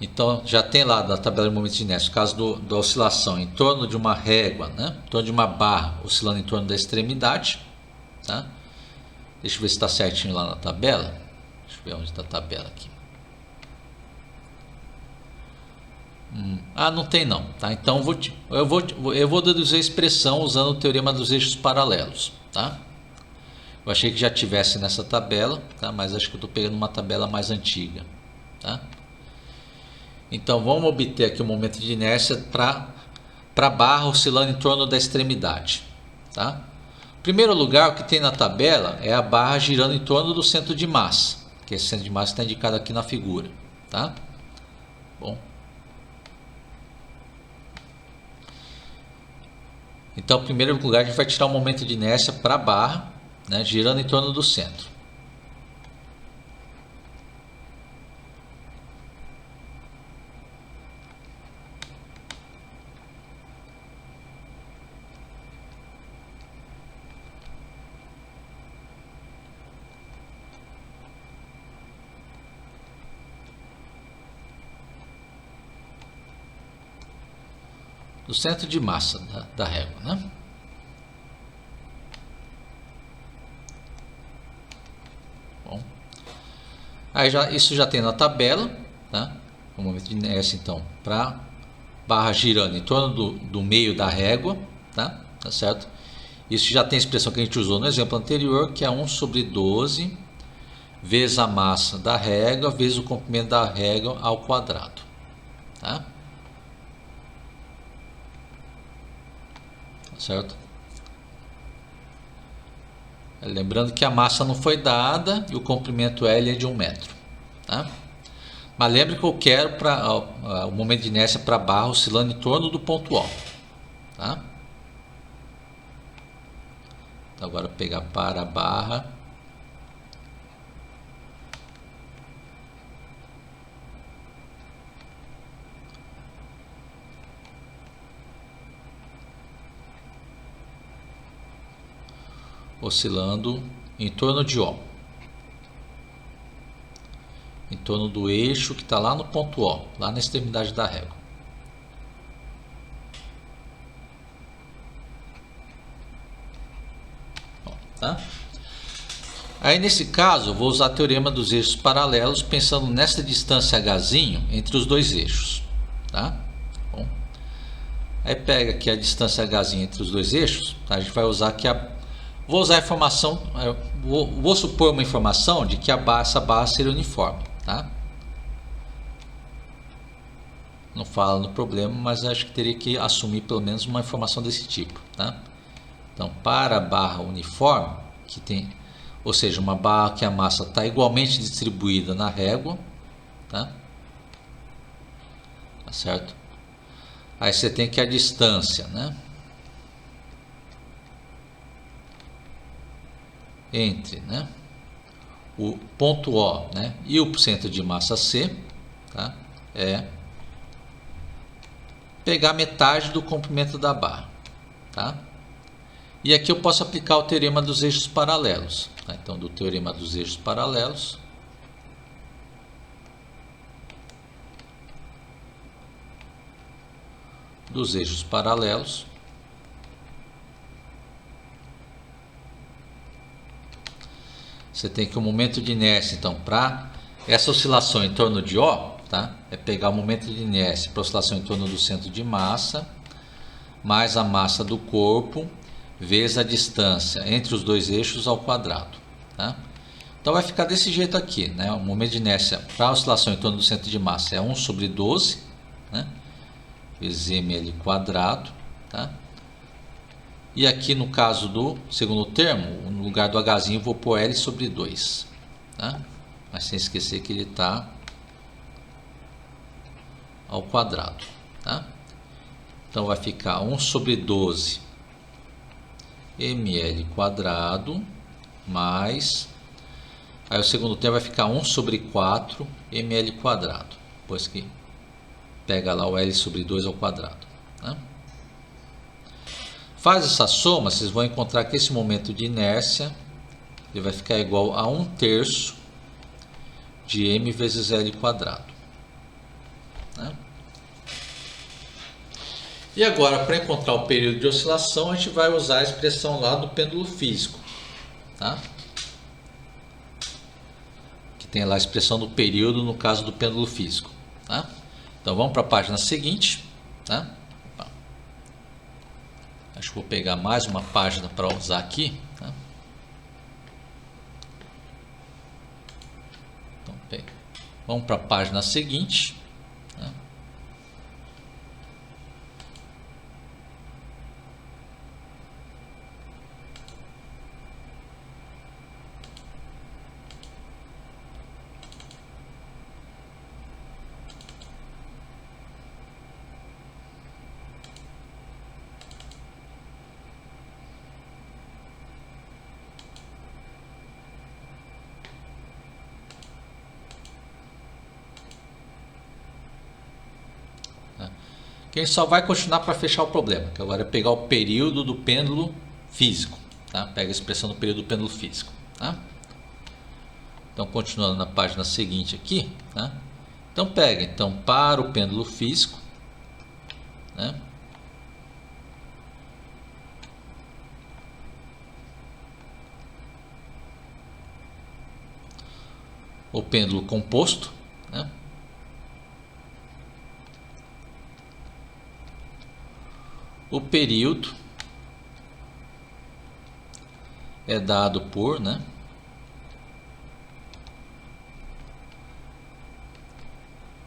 então, já tem lá na tabela de momentos de inércia o caso da oscilação em torno de uma régua, né? Em torno de uma barra, oscilando em torno da extremidade. Tá? Deixa eu ver se está certinho lá na tabela. Deixa eu ver onde está a tabela aqui. Não tem não. Tá? Então, eu vou deduzir a expressão usando o teorema dos eixos paralelos. Tá? Eu achei que já tivesse nessa tabela, tá? Mas acho que eu estou pegando uma tabela mais antiga. Tá? Então, vamos obter aqui o momento de inércia para a barra oscilando em torno da extremidade. Tá? Em primeiro lugar, o que tem na tabela é a barra girando em torno do centro de massa, que esse centro de massa está indicado aqui na figura. Tá? Bom. Então, em primeiro lugar, a gente vai tirar o momento de inércia para a barra, né, girando em torno do centro. Do centro de massa da régua, né? Bom, aí isso já tem na tabela, tá? O momento de inércia, então, para barra girando em torno do meio da régua, tá? Tá certo? Isso já tem a expressão que a gente usou no exemplo anterior, que é 1 sobre 12 vezes a massa da régua vezes o comprimento da régua ao quadrado, tá? Certo? Lembrando que a massa não foi dada e o comprimento L é de 1 metro. Tá? Mas lembre que eu quero o momento de inércia para a barra oscilando em torno do ponto O. Tá? Então agora pegar para a barra. oscilando em torno de O, em torno do eixo que está lá no ponto O, lá na extremidade da régua. Tá? Aí nesse caso eu vou usar o teorema dos eixos paralelos pensando nessa distância Hzinho entre os dois eixos. Tá? Bom, aí pega aqui a distância Hzinho entre os dois eixos, tá? A gente vai usar aqui vou usar a informação, vou supor uma informação de que essa barra seria uniforme. Tá? Não fala no problema, mas acho que teria que assumir pelo menos uma informação desse tipo. Tá? Então, para a barra uniforme, que tem, ou seja, uma barra que a massa está igualmente distribuída na régua, tá? Tá certo? Aí você tem que a distância, né, entre, né, o ponto O, né, e o centro de massa C, tá, é pegar metade do comprimento da barra, tá? E aqui eu posso aplicar o teorema dos eixos paralelos. Tá? Então, do teorema dos eixos paralelos, você tem que o momento de inércia, então, para essa oscilação em torno de O, tá? É pegar o momento de inércia para oscilação em torno do centro de massa, mais a massa do corpo, vezes a distância entre os dois eixos ao quadrado. Tá? Então vai ficar desse jeito aqui, né? O momento de inércia para a oscilação em torno do centro de massa é 1 sobre 12, né, vezes ml quadrado. Tá? E aqui no caso do segundo termo, no lugar do Hzinho eu vou pôr L sobre 2. Tá? Mas sem esquecer que ele está ao quadrado. Tá? Então vai ficar 1 sobre 12 ml quadrado mais, aí o segundo termo vai ficar 1 sobre 4 ml quadrado, depois que pega lá o L sobre 2 ao quadrado. Né? Faz essa soma, vocês vão encontrar que esse momento de inércia ele vai ficar igual a 1/3 de m vezes L quadrado. Né? E agora, para encontrar o período de oscilação, a gente vai usar a expressão lá do pêndulo físico. Tá? Que tem lá a expressão do período no caso do pêndulo físico. Tá? Então vamos para a página seguinte. Tá? Acho que vou pegar mais uma página para usar aqui. Tá? Então, vamos para a página seguinte. Tá? Que a gente só vai continuar para fechar o problema, que agora é pegar o período do pêndulo físico. Tá? Pega a expressão do período do pêndulo físico. Tá? Então, continuando na página seguinte aqui. Tá? Então, pega então, para o pêndulo físico. Né? O pêndulo composto. Né? O período é dado por, né,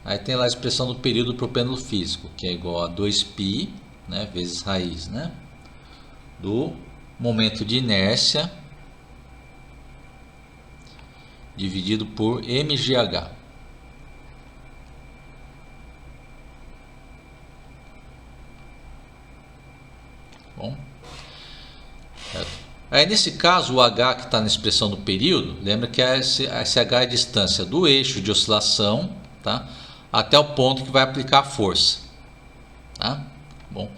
aí tem lá a expressão do período para o pêndulo físico, que é igual a 2π, né, vezes raiz, né, do momento de inércia dividido por mgh. Bom, aí nesse caso o h que está na expressão do período, lembra que esse h é a distância do eixo de oscilação, tá, até o ponto que vai aplicar a força. Tá? Bom,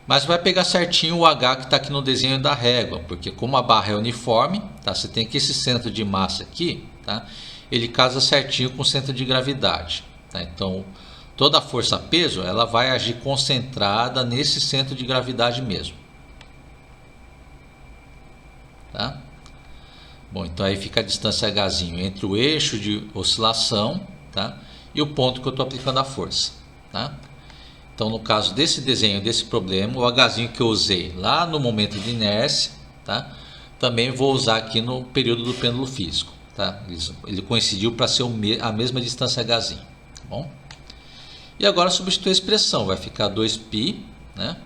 Mas vai pegar certinho o H que está aqui no desenho da régua, porque como a barra é uniforme, tá? Você tem que esse centro de massa aqui, tá? Ele casa certinho com o centro de gravidade, tá? Então, toda a força-peso ela vai agir concentrada nesse centro de gravidade mesmo, tá? Bom, então aí fica a distância Hzinho entre o eixo de oscilação, tá? E o ponto que eu estou aplicando a força, tá? Então, no caso desse desenho, desse problema, o Hzinho que eu usei lá no momento de inércia, tá? Também vou usar aqui no período do pêndulo físico, tá? Ele coincidiu para ser a mesma distância Hzinho, tá bom? E agora substitui a expressão, vai ficar 2π, né?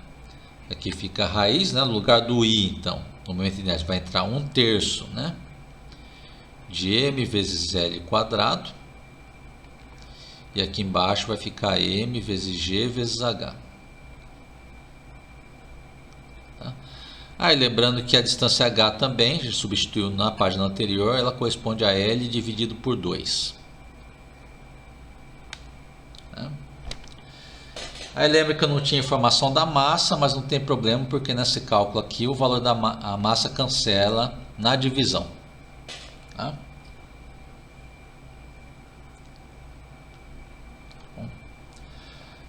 Aqui fica a raiz, né? No lugar do i, então, no momento de inércia vai entrar 1/3, né? De m vezes L quadrado. E aqui embaixo vai ficar m vezes g vezes h. Tá? Aí lembrando que a distância h também, a gente substituiu na página anterior, ela corresponde a L dividido por 2. Tá? Aí lembra que eu não tinha informação da massa, mas não tem problema, porque nesse cálculo aqui o valor da massa cancela na divisão. Tá?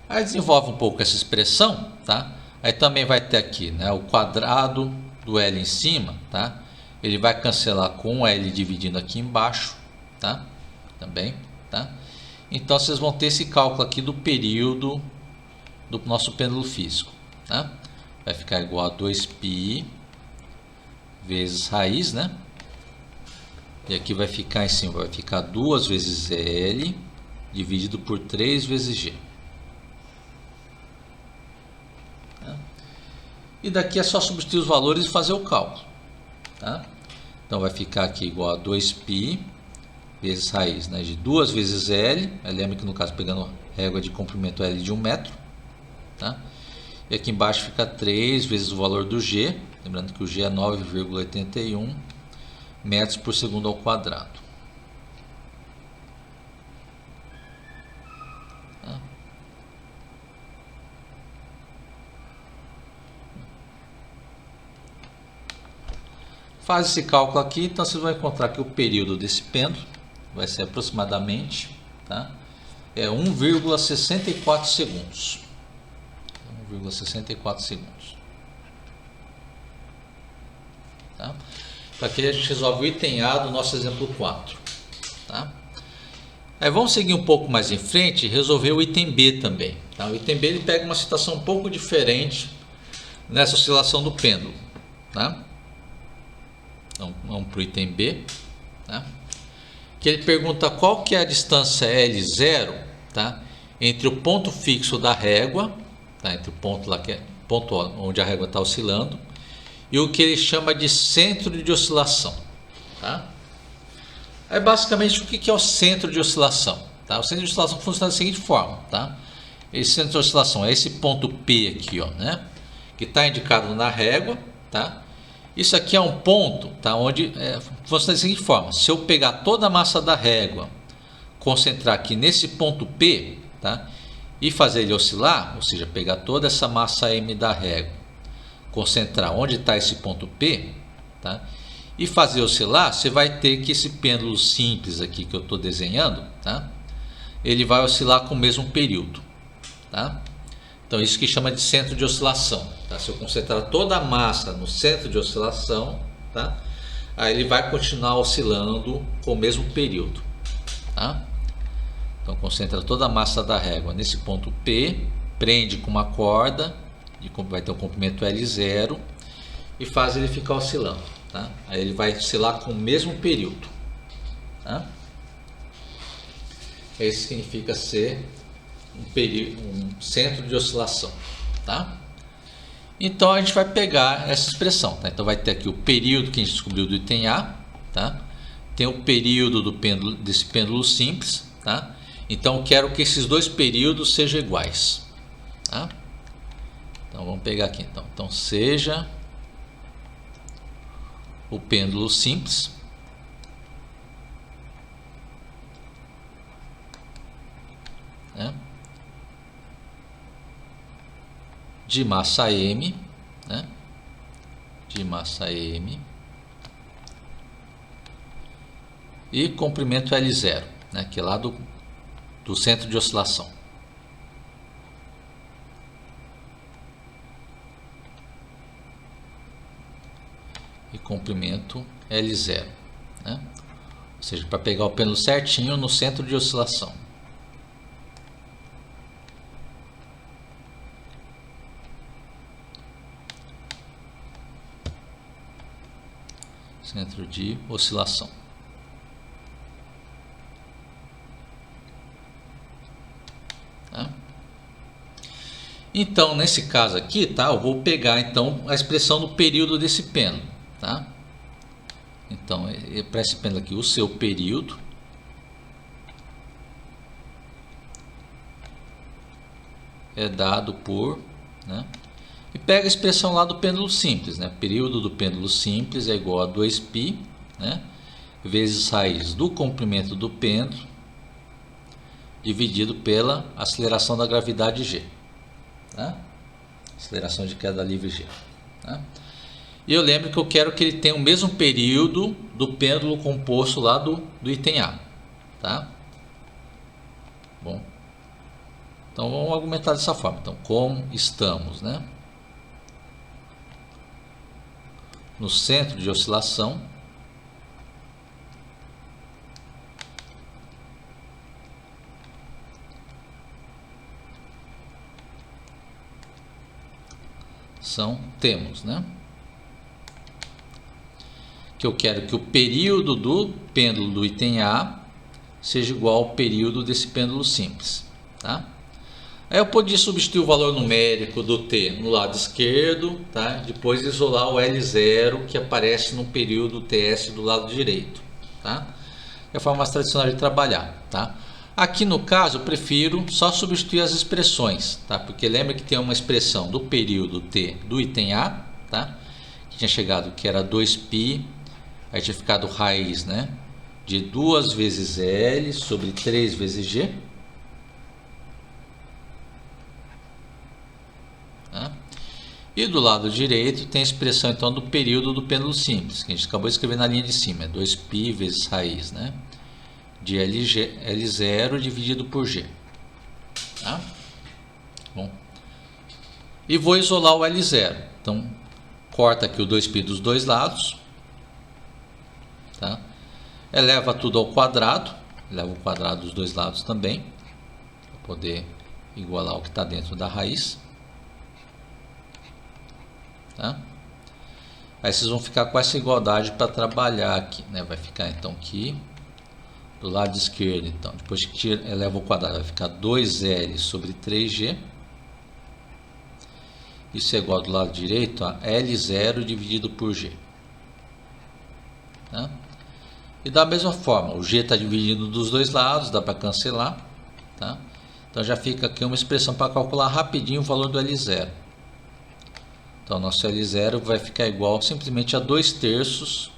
Aí desenvolve um pouco essa expressão, tá? Aí também vai ter aqui, né, o quadrado do L em cima, tá? Ele vai cancelar com o L dividindo aqui embaixo, tá? Também, tá? Então vocês vão ter esse cálculo aqui do período do nosso pêndulo físico, tá? Vai ficar igual a 2π vezes raiz, né? E aqui vai ficar em cima, vai ficar 2 vezes L dividido por 3 vezes G. E daqui é só substituir os valores e fazer o cálculo, tá? Então vai ficar aqui igual a 2π vezes raiz, né, de 2 vezes L. Lembra que no caso pegando régua de comprimento L de 1 metro, tá? E aqui embaixo fica 3 vezes o valor do G, lembrando que o G é 9,81 metros por segundo ao quadrado. Tá? Faz esse cálculo aqui, então vocês vão encontrar que o período desse pêndulo vai ser aproximadamente, tá? 1,64 segundos. 1,64 segundos. Tá? Então aqui a gente resolve o item A do nosso exemplo 4. Tá? Aí vamos seguir um pouco mais em frente e resolver o item B também. Tá? O item B ele pega uma situação um pouco diferente nessa oscilação do pêndulo. Tá? Então vamos para o item B. Tá? Que ele pergunta qual que é a distância L0, tá? Entre o ponto fixo da régua, tá? Entre o ponto lá que é ponto onde a régua está oscilando, e o que ele chama de centro de oscilação. Tá? Aí basicamente o que é o centro de oscilação? Tá? O centro de oscilação funciona da seguinte forma. Tá? Esse centro de oscilação é esse ponto P aqui, ó, né? Que está indicado na régua. Tá? Isso aqui é um ponto, tá? Onde funciona da seguinte forma: se eu pegar toda a massa da régua, concentrar aqui nesse ponto P, tá? E fazer ele oscilar, ou seja, pegar toda essa massa M da régua, concentrar onde está esse ponto P, tá? E fazer oscilar, você vai ter que esse pêndulo simples aqui que eu estou desenhando, tá? Ele vai oscilar com o mesmo período, tá? Então isso que chama de centro de oscilação, tá? Se eu concentrar toda a massa no centro de oscilação, tá? Aí ele vai continuar oscilando com o mesmo período, tá? Então concentra toda a massa da régua nesse ponto P, prende com uma corda, e vai ter um comprimento L0 e faz ele ficar oscilando, tá? Aí ele vai oscilar com o mesmo período, tá? Isso significa ser um centro de oscilação, tá? Então a gente vai pegar essa expressão, tá? Então vai ter aqui o período que a gente descobriu do item A, tá? Tem o período do pêndulo, desse pêndulo simples, tá? Então eu quero que esses dois períodos sejam iguais, tá? Então vamos pegar aqui então. Então seja o pêndulo simples, né? de massa M, né? De massa M e comprimento L0, né? Que é lá do centro de oscilação. E comprimento L0, né? Ou seja, para pegar o pêndulo certinho no centro de oscilação. Centro de oscilação. Tá? Então, nesse caso aqui, tá? Eu vou pegar então a expressão do período desse pêndulo, tá? Então, para esse pêndulo aqui, o seu período é dado por, né? E pega a expressão lá do pêndulo simples, né? Período do pêndulo simples é igual a 2π, né? Vezes raiz do comprimento do pêndulo dividido pela aceleração da gravidade g, tá? Aceleração de queda livre g, tá? E eu lembro que eu quero que ele tenha o mesmo período do pêndulo composto lá do item A, tá? Bom, então vamos argumentar dessa forma. Então, como estamos, né, no centro de oscilação, temos, né, que eu quero que o período do pêndulo do item A seja igual ao período desse pêndulo simples, tá? Aí eu podia substituir o valor numérico do t no lado esquerdo, tá? Depois isolar o L0 que aparece no período TS do lado direito, tá? É a forma mais tradicional de trabalhar, tá? Aqui no caso eu prefiro só substituir as expressões, tá? Porque lembra que tem uma expressão do período t do item A, tá? Que tinha chegado que era 2π, aí tinha ficado raiz, né, de 2 vezes L sobre 3 vezes G. Tá? E do lado direito tem a expressão então do período do pêndulo simples, que a gente acabou de escrever na linha de cima, é 2π vezes raiz, né, de L0 dividido por G. Tá? Bom. E vou isolar o L0. Então, corta aqui o 2π dos dois lados. Tá? Eleva tudo ao quadrado. Eleva o quadrado dos dois lados também. Para poder igualar o que está dentro da raiz. Tá? Aí vocês vão ficar com essa igualdade para trabalhar aqui, né? Vai ficar então aqui do lado esquerdo, então depois que eleva o quadrado vai ficar 2L sobre 3G. Isso é igual do lado direito a L0 dividido por G. Tá? E da mesma forma, o G está dividido dos dois lados, dá para cancelar. Tá? Então já fica aqui uma expressão para calcular rapidinho o valor do L0. Então nosso L0 vai ficar igual simplesmente a 2/3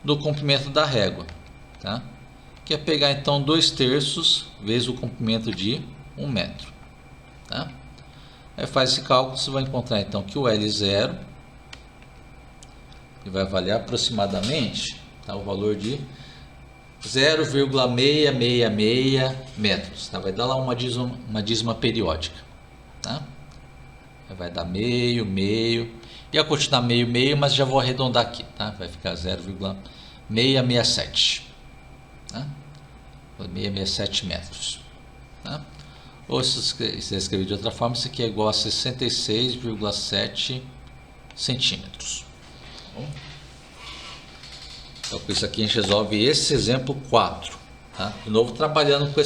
do comprimento da régua. Tá? Que é pegar então 2/3 vezes o comprimento de 1 metro. Tá? Aí faz esse cálculo, você vai encontrar então que o L0 que vai valer aproximadamente, tá, o valor de 0,666 metros. Tá? Vai dar lá uma dízima periódica. Tá? Vai dar meio, ia continuar meio, mas já vou arredondar aqui, tá? Vai ficar 0,667, tá? 667 metros, tá? Ou se você escrever de outra forma, isso aqui é igual a 66,7 centímetros. Tá bom? Então com isso aqui a gente resolve esse exemplo 4, tá? De novo trabalhando com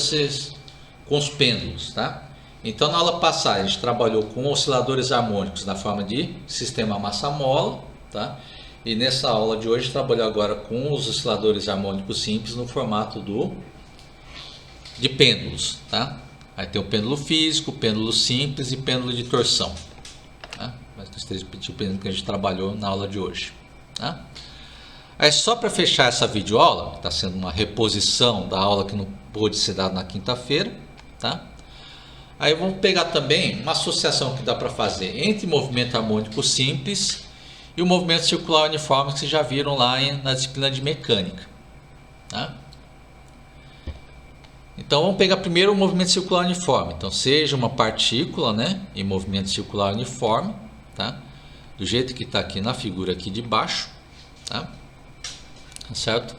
os pêndulos, tá? Então, na aula passada, a gente trabalhou com osciladores harmônicos na forma de sistema massa-mola, tá? E nessa aula de hoje, trabalhou agora com os osciladores harmônicos simples no formato de pêndulos, tá? Aí tem o pêndulo físico, pêndulo simples e pêndulo de torção, tá? Mas os três tipos de pêndulo que a gente trabalhou na aula de hoje, tá? Aí, só para fechar essa videoaula, que está sendo uma reposição da aula que não pôde ser dada na quinta-feira, tá? Aí vamos pegar também uma associação que dá para fazer entre movimento harmônico simples e o movimento circular uniforme que vocês já viram lá na disciplina de mecânica. Tá? Então vamos pegar primeiro o movimento circular uniforme. Então seja uma partícula, né, em movimento circular uniforme, tá? Do jeito que está aqui na figura aqui de baixo, tá? Certo?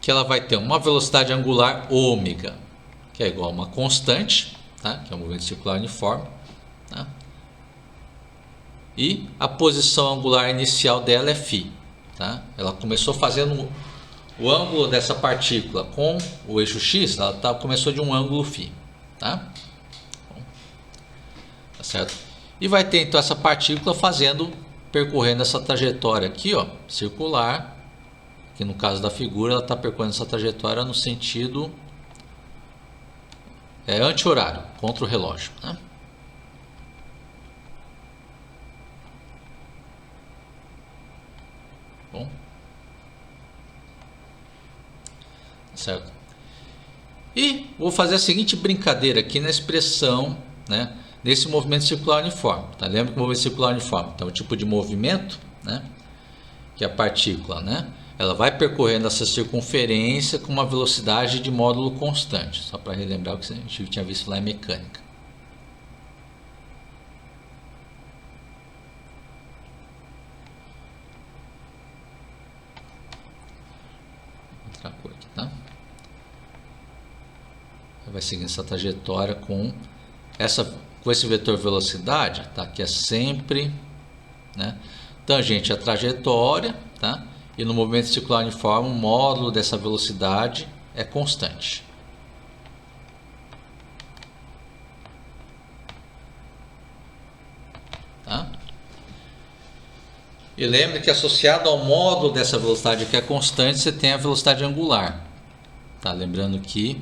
Que ela vai ter uma velocidade angular ômega, que é igual a uma constante, tá? Que é o movimento circular uniforme, tá? E a posição angular inicial dela é φ, tá? Ela começou fazendo o ângulo dessa partícula com o eixo x, ela começou de um ângulo φ, tá? Bom, tá certo? E vai ter então essa partícula percorrendo essa trajetória aqui, ó, circular, que no caso da figura ela está percorrendo essa trajetória no sentido anti-horário, contra o relógio, né? Bom, certo? E vou fazer a seguinte brincadeira aqui na expressão, né, nesse movimento circular uniforme, tá? Lembra que o movimento circular uniforme, então, o tipo de movimento, né, que a partícula, né, ela vai percorrendo essa circunferência com uma velocidade de módulo constante, só para relembrar o que a gente tinha visto lá em mecânica. Outra cor aqui, tá? Vai seguindo essa trajetória com esse vetor velocidade, tá? Que é sempre, né, tangente à trajetória, tá? E no movimento circular uniforme, o módulo dessa velocidade é constante. Tá? E lembre que associado ao módulo dessa velocidade que é constante, você tem a velocidade angular. Tá? Lembrando que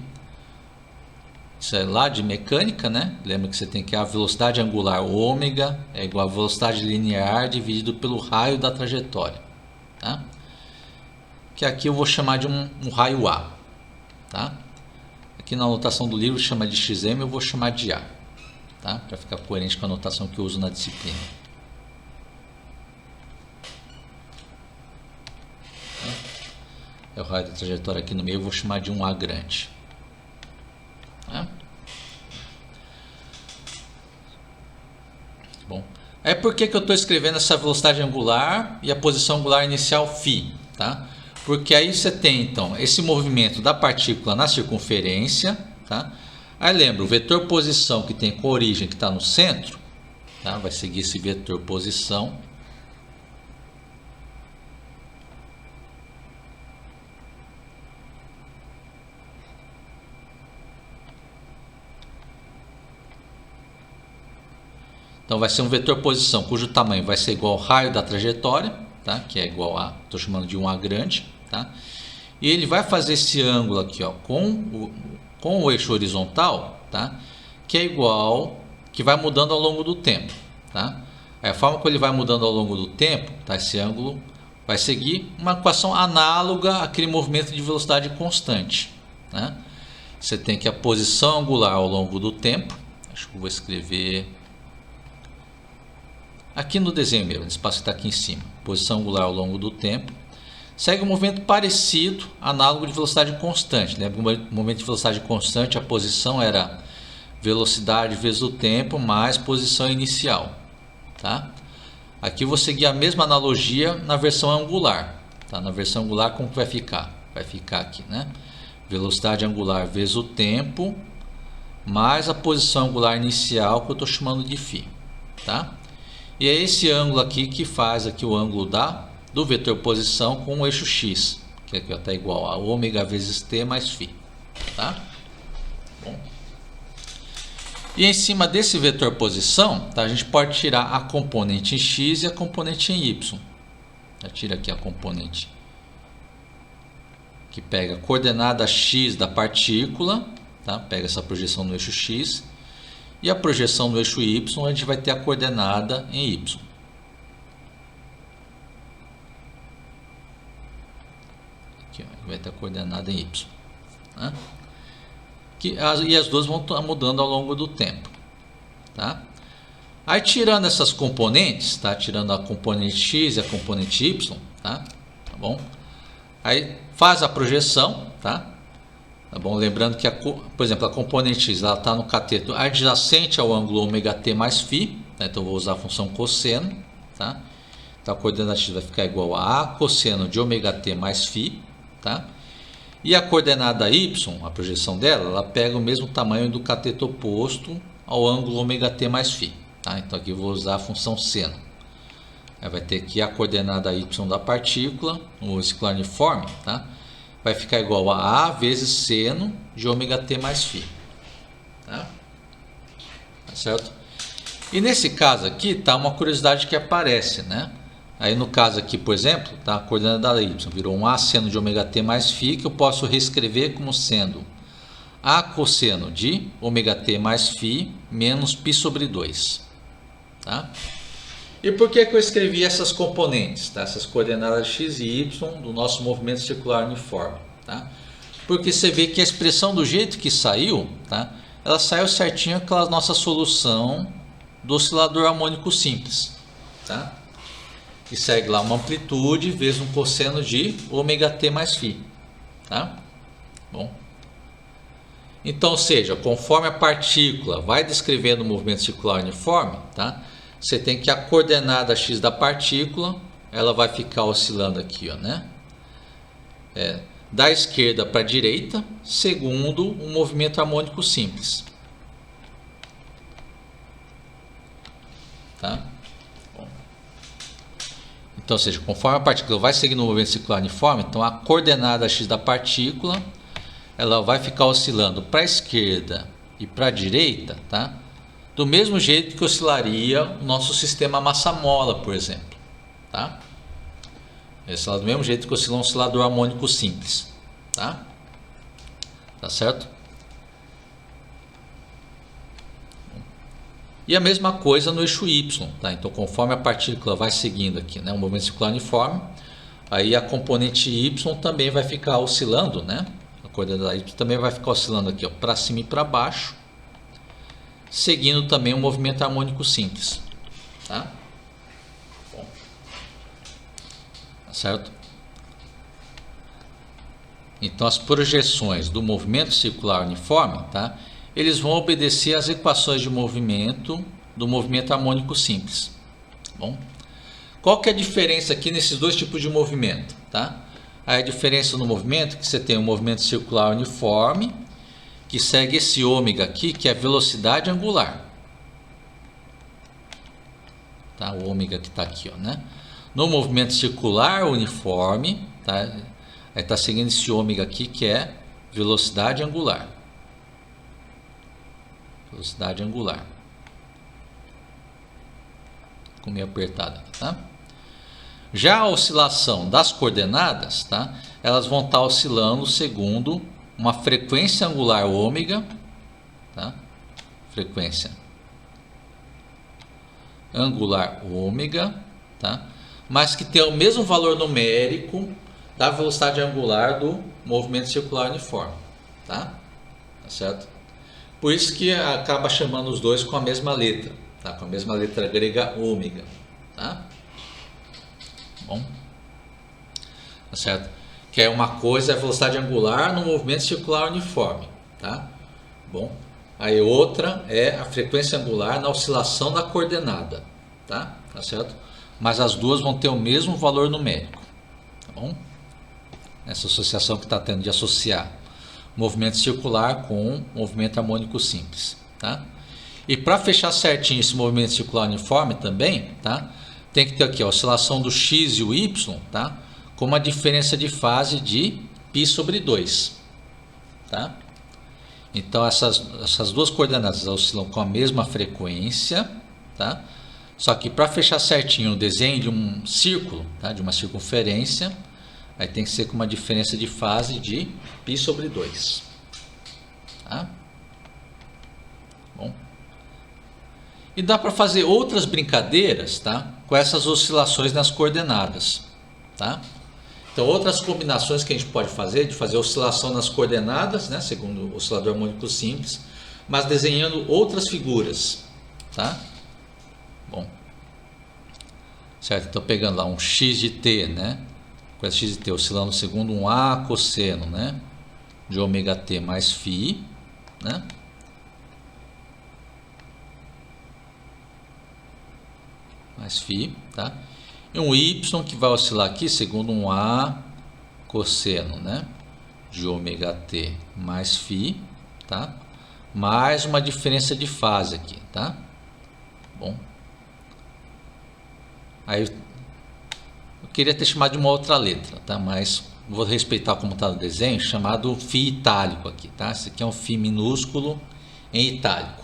isso é lá de mecânica, né? Lembra que você tem que a velocidade angular ômega é igual a velocidade linear dividido pelo raio da trajetória. Tá? Que aqui eu vou chamar de um raio A, tá? Aqui na anotação do livro chama de XM, eu vou chamar de A, tá? Para ficar coerente com a anotação que eu uso na disciplina. É o raio da trajetória aqui no meio, eu vou chamar de um A grande. Tá? Bom, aí por que eu estou escrevendo essa velocidade angular e a posição angular inicial φ, tá? Porque aí você tem, então, esse movimento da partícula na circunferência, tá? Aí lembra, o vetor posição que tem com a origem que está no centro, tá? Vai seguir esse vetor posição. Então vai ser um vetor posição cujo tamanho vai ser igual ao raio da trajetória, tá? Que é igual a, estou chamando de um A grande, tá? E ele vai fazer esse ângulo aqui, ó, com o eixo horizontal, tá? Que é igual, que vai mudando ao longo do tempo, tá? Aí a forma que ele vai mudando ao longo do tempo, tá? Esse ângulo vai seguir uma equação análoga àquele movimento de velocidade constante, né? Você tem que a posição angular ao longo do tempo, acho que eu vou escrever aqui no desenho mesmo, nesse espaço que está aqui em cima, posição angular ao longo do tempo, segue um movimento parecido, análogo de velocidade constante. Lembra que o movimento de velocidade constante, a posição era velocidade vezes o tempo mais posição inicial, tá? Aqui eu vou seguir a mesma analogia na versão angular, tá? Na versão angular como que vai ficar? Vai ficar aqui, né? Velocidade angular vezes o tempo mais a posição angular inicial que eu estou chamando de φ, tá? E é esse ângulo aqui que faz aqui o ângulo do vetor posição com o eixo x, que aqui está igual a ômega vezes t mais φ, tá? Bom. E em cima desse vetor posição, tá, a gente pode tirar a componente em x e a componente em y. Já tira aqui a componente que pega a coordenada x da partícula, tá? Pega essa projeção no eixo x. E a projeção no eixo y, a gente vai ter a coordenada em y. Aqui, ó, vai ter a coordenada em y, né? e as duas vão estar mudando ao longo do tempo, tá? Aí tirando essas componentes, tá? Tirando a componente x e a componente y, tá? Tá bom? Aí faz a projeção, tá? Tá bom? Lembrando que, por exemplo, a componente x está no cateto adjacente ao ângulo ômega-t mais φ, tá? Então eu vou usar a função cosseno, tá? Então a coordenada x vai ficar igual a cosseno de ômega-t mais φ, tá? E a coordenada y, a projeção dela, ela pega o mesmo tamanho do cateto oposto ao ângulo ômega-t mais φ, tá? Então aqui eu vou usar a função seno. Aí vai ter aqui a coordenada y da partícula, o circular uniforme, tá? Vai ficar igual a vezes seno de ômega-t mais φ, tá? Tá certo? E nesse caso aqui tá uma curiosidade que aparece, né? Aí no caso aqui, por exemplo, tá, a coordenada da y virou um a seno de ômega-t mais φ, que eu posso reescrever como sendo a cosseno de ômega-t mais φ menos π sobre 2. Tá? E por que eu escrevi essas componentes, tá? Essas coordenadas x e y do nosso movimento circular uniforme? Tá? Porque você vê que a expressão do jeito que saiu, tá? Ela saiu certinho com a nossa solução do oscilador harmônico simples. Tá? Que segue lá uma amplitude vezes um cosseno de ômega-t mais φ. Tá? Bom. Então, ou seja, conforme a partícula vai descrevendo o movimento circular uniforme, tá? Você tem que a coordenada x da partícula, ela vai ficar oscilando aqui, ó, né? Da esquerda para a direita, segundo um movimento harmônico simples. Tá? Então, ou seja, conforme a partícula vai seguindo o movimento circular uniforme, então a coordenada x da partícula, ela vai ficar oscilando para a esquerda e para a direita, tá? Do mesmo jeito que oscilaria o nosso sistema massa-mola, por exemplo, tá? Esse é do mesmo jeito que oscila um oscilador harmônico simples, tá? Tá certo? E a mesma coisa no eixo y, tá? Então, conforme a partícula vai seguindo aqui, né, o movimento circular uniforme, aí a componente y também vai ficar oscilando, né? A coordenada y também vai ficar oscilando aqui, ó, para cima e para baixo, seguindo também o movimento harmônico simples, tá? Bom, tá certo? Então, as projeções do movimento circular uniforme, tá? Eles vão obedecer às equações de movimento do movimento harmônico simples. Bom, qual que é a diferença aqui nesses dois tipos de movimento? Tá? A diferença no movimento é que você tem um movimento circular uniforme, que segue esse ômega aqui, que é a velocidade angular. Tá? O ômega que está aqui, ó, né? No movimento circular uniforme, tá? Aí está seguindo esse ômega aqui, que é velocidade angular. Velocidade angular. Ficou meio apertado aqui, tá? Já a oscilação das coordenadas, tá? Elas vão estar oscilando segundo uma frequência angular ômega, tá? Frequência angular ômega, tá? Mas que tem o mesmo valor numérico da velocidade angular do movimento circular uniforme, tá? Tá certo? Por isso que acaba chamando os dois com a mesma letra, tá? Com a mesma letra grega ômega, tá? Bom, tá certo? Que é uma coisa é a velocidade angular no movimento circular uniforme, tá? Bom, aí outra é a frequência angular na oscilação da coordenada, tá? Tá certo? Mas as duas vão ter o mesmo valor numérico, tá bom? Essa associação que está tendo de associar movimento circular com movimento harmônico simples, tá? E para fechar certinho esse movimento circular uniforme também, tá? Tem que ter aqui a oscilação do x e o y, tá? Com uma diferença de fase de π sobre 2, tá? Então essas duas coordenadas oscilam com a mesma frequência, tá? Só que para fechar certinho o desenho de um círculo, tá? De uma circunferência, aí tem que ser com uma diferença de fase de π sobre 2. Tá? Bom. E dá para fazer outras brincadeiras, tá? Com essas oscilações nas coordenadas. Tá? Então, outras combinações que a gente pode fazer, de fazer oscilação nas coordenadas, né, segundo o oscilador harmônico simples, mas desenhando outras figuras, tá? Bom, certo? Então, pegando lá um x de t, né, com esse x de t oscilando segundo um a cosseno, né, de ômega t mais φ, né? Mais φ, tá? E um y que vai oscilar aqui segundo um a cosseno, né, de ômega t mais φ, tá? Mais uma diferença de fase aqui, tá? Bom, aí eu queria ter chamado de uma outra letra, tá? Mas vou respeitar como está no desenho, chamado φ itálico aqui, tá? Esse aqui é um φ minúsculo em itálico,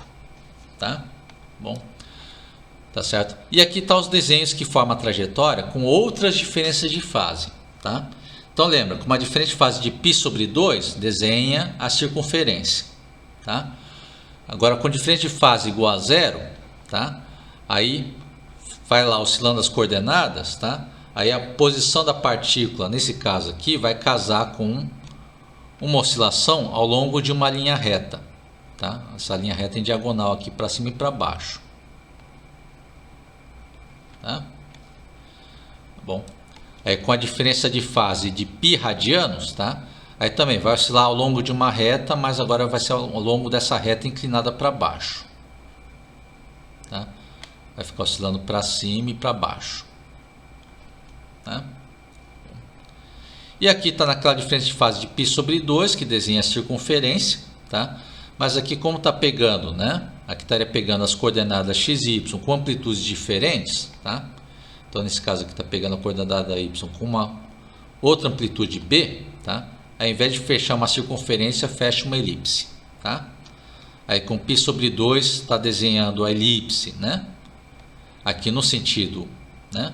tá? Bom, tá certo? E aqui tá os desenhos que formam a trajetória com outras diferenças de fase, tá? Então lembra, com uma diferença de fase de π sobre 2, desenha a circunferência, tá? Agora com diferença de fase igual a zero, tá? Aí vai lá oscilando as coordenadas, tá? Aí a posição da partícula, nesse caso aqui, vai casar com uma oscilação ao longo de uma linha reta, tá? Essa linha reta em diagonal aqui para cima e para baixo. Tá? Bom, aí com a diferença de fase de π radianos, tá? Aí também vai oscilar ao longo de uma reta, mas agora vai ser ao longo dessa reta inclinada para baixo, tá? Vai ficar oscilando para cima e para baixo, tá? E aqui está naquela diferença de fase de π sobre 2, que desenha a circunferência, tá? Mas aqui como está pegando, né? Aqui estaria pegando as coordenadas x e y com amplitudes diferentes, tá? Então nesse caso aqui está pegando a coordenada y com uma outra amplitude b, tá? Ao invés de fechar uma circunferência, fecha uma elipse, tá? Aí com π sobre 2 está desenhando a elipse, né? Aqui no sentido, né?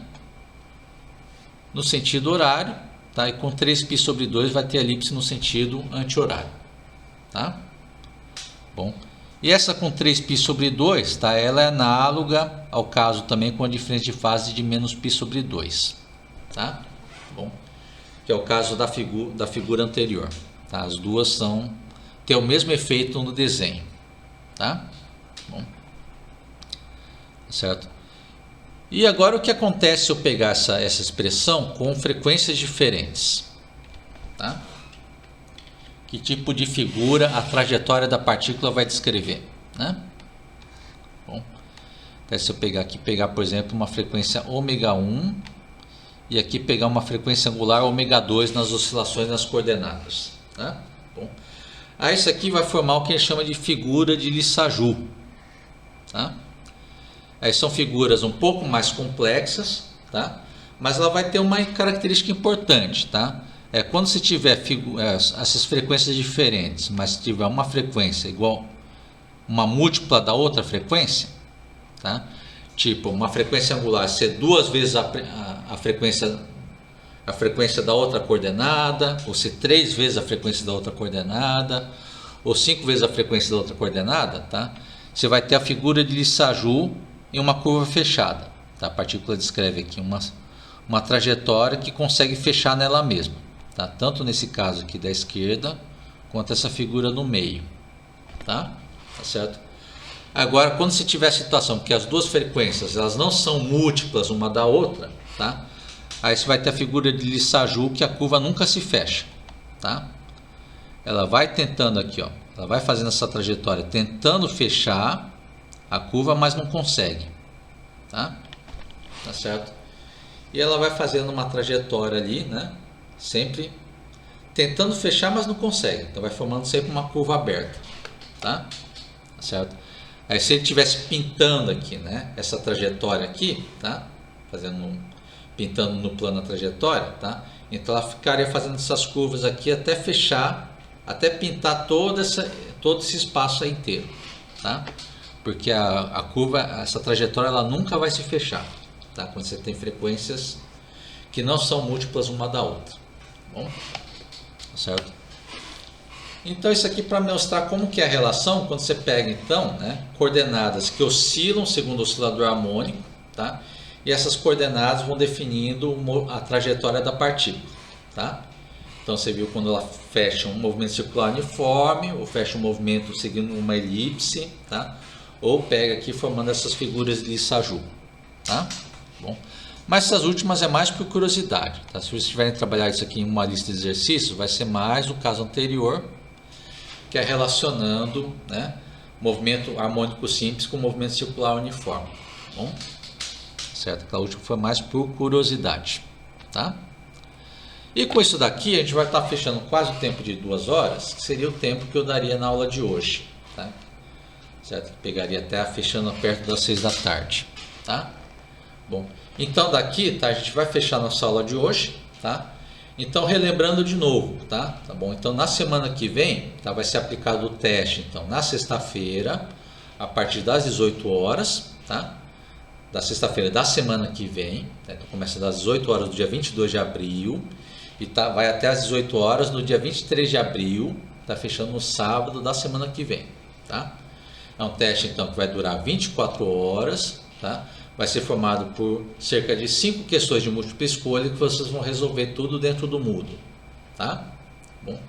No sentido horário, tá? E com 3π sobre 2 vai ter a elipse no sentido anti-horário, tá? Bom, e essa com 3π sobre 2, tá? Ela é análoga ao caso também com a diferença de fase de menos π sobre 2, tá? Bom, que é o caso da figura anterior, tá? As duas têm o mesmo efeito no desenho, tá? Bom, certo? E agora o que acontece se eu pegar essa expressão com frequências diferentes, tá? Que tipo de figura a trajetória da partícula vai descrever, né? Bom, então, se eu pegar por exemplo, uma frequência ômega 1 e aqui pegar uma frequência angular ômega 2 nas oscilações das coordenadas, tá? Bom, aí isso aqui vai formar o que a gente chama de figura de Lissajous, tá? Aí são figuras um pouco mais complexas, tá? Mas ela vai ter uma característica importante, tá? Quando se tiver essas frequências diferentes, mas se tiver uma frequência igual uma múltipla da outra frequência, tá? Tipo, uma frequência angular ser duas vezes a frequência da outra coordenada, ou ser 3 vezes a frequência da outra coordenada, ou 5 vezes a frequência da outra coordenada, tá? Você vai ter a figura de Lissajous em uma curva fechada, tá? A partícula descreve aqui uma trajetória que consegue fechar nela mesma, tá? Tanto nesse caso aqui da esquerda, quanto essa figura no meio, tá? Tá certo? Agora, quando você tiver a situação que as duas frequências elas não são múltiplas uma da outra, tá? Aí você vai ter a figura de Lissajous que a curva nunca se fecha, tá? Ela vai tentando aqui, ó, ela vai fazendo essa trajetória, tentando fechar a curva, mas não consegue, tá? Tá certo? E ela vai fazendo uma trajetória ali, né? Sempre tentando fechar, mas não consegue. Então vai formando sempre uma curva aberta, tá? Tá certo? Aí se ele estivesse pintando aqui, né? Essa trajetória aqui, tá? Pintando no plano a trajetória, tá? Então ela ficaria fazendo essas curvas aqui até fechar, até pintar todo esse espaço aí inteiro, tá? Porque a curva, essa trajetória, ela nunca vai se fechar, tá? Quando você tem frequências que não são múltiplas uma da outra. Bom, certo? Então isso aqui para mostrar como que é a relação quando você pega então, né, coordenadas que oscilam segundo o oscilador harmônico, tá? E essas coordenadas vão definindo a trajetória da partícula, tá? Então você viu quando ela fecha um movimento circular uniforme, ou fecha um movimento seguindo uma elipse, tá? Ou pega aqui formando essas figuras de Lissajous, tá? Bom, mas essas últimas é mais por curiosidade, tá? Se vocês tiverem que trabalhar isso aqui em uma lista de exercícios, vai ser mais o caso anterior, que é relacionando, né, movimento harmônico simples com movimento circular uniforme, tá bom? Certo? Aquela última foi mais por curiosidade, tá? E com isso daqui a gente vai estar fechando quase o tempo de 2 horas, que seria o tempo que eu daria na aula de hoje, tá? Certo? Pegaria até fechando perto das 6 da tarde, tá? Bom, então daqui, tá, a gente vai fechar nossa aula de hoje, tá? Então relembrando de novo, tá? Tá bom? Então na semana que vem, tá, vai ser aplicado o teste, então, na sexta-feira, a partir das 18 horas, tá? Da sexta-feira da semana que vem, tá? Então começa das 18 horas do dia 22 de abril e tá, vai até as 18 horas no dia 23 de abril, tá, fechando no sábado da semana que vem, tá? É um teste então que vai durar 24 horas, tá? Vai ser formado por cerca de 5 questões de múltipla escolha que vocês vão resolver tudo dentro do Moodle, tá? Bom,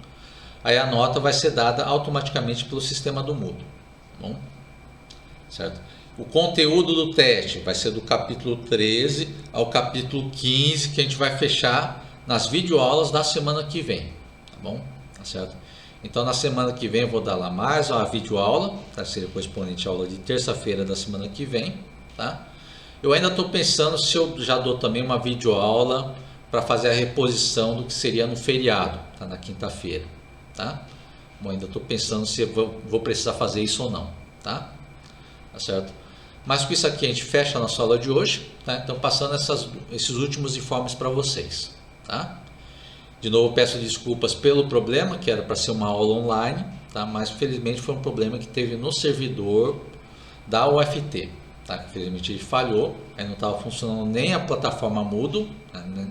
aí a nota vai ser dada automaticamente pelo sistema do Moodle, bom? Certo? O conteúdo do teste vai ser do capítulo 13 ao capítulo 15, que a gente vai fechar nas videoaulas da semana que vem, tá bom? Tá certo? Então na semana que vem eu vou dar lá mais uma videoaula, tá? Seria correspondente à aula de terça-feira da semana que vem, tá? Eu ainda estou pensando se eu já dou também uma videoaula para fazer a reposição do que seria no feriado, tá? Na quinta-feira, tá? Bom, ainda estou pensando se eu vou precisar fazer isso ou não, tá? Tá certo? Mas com isso aqui a gente fecha a nossa aula de hoje, tá? Então passando esses últimos informes para vocês, tá? De novo peço desculpas pelo problema, que era para ser uma aula online, tá? Mas felizmente foi um problema que teve no servidor da UFT, tá? Infelizmente ele falhou, aí não estava funcionando nem a plataforma Moodle, né,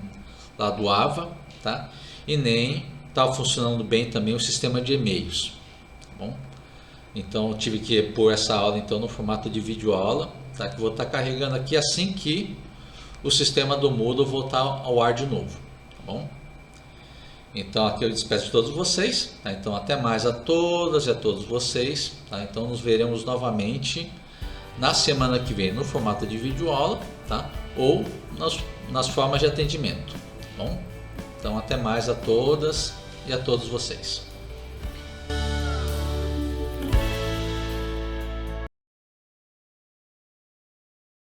lá do AVA, tá? E nem estava funcionando bem também o sistema de e-mails, tá bom? Então eu tive que pôr essa aula então no formato de videoaula, tá? Que vou estar carregando aqui assim que o sistema do Moodle voltar ao ar de novo, tá bom? Então aqui eu despeço de todos vocês, tá? Então até mais a todas e a todos vocês, tá? Então nos veremos novamente na semana que vem no formato de videoaula, tá? Ou nas formas de atendimento, tá bom? Então até mais a todas e a todos vocês.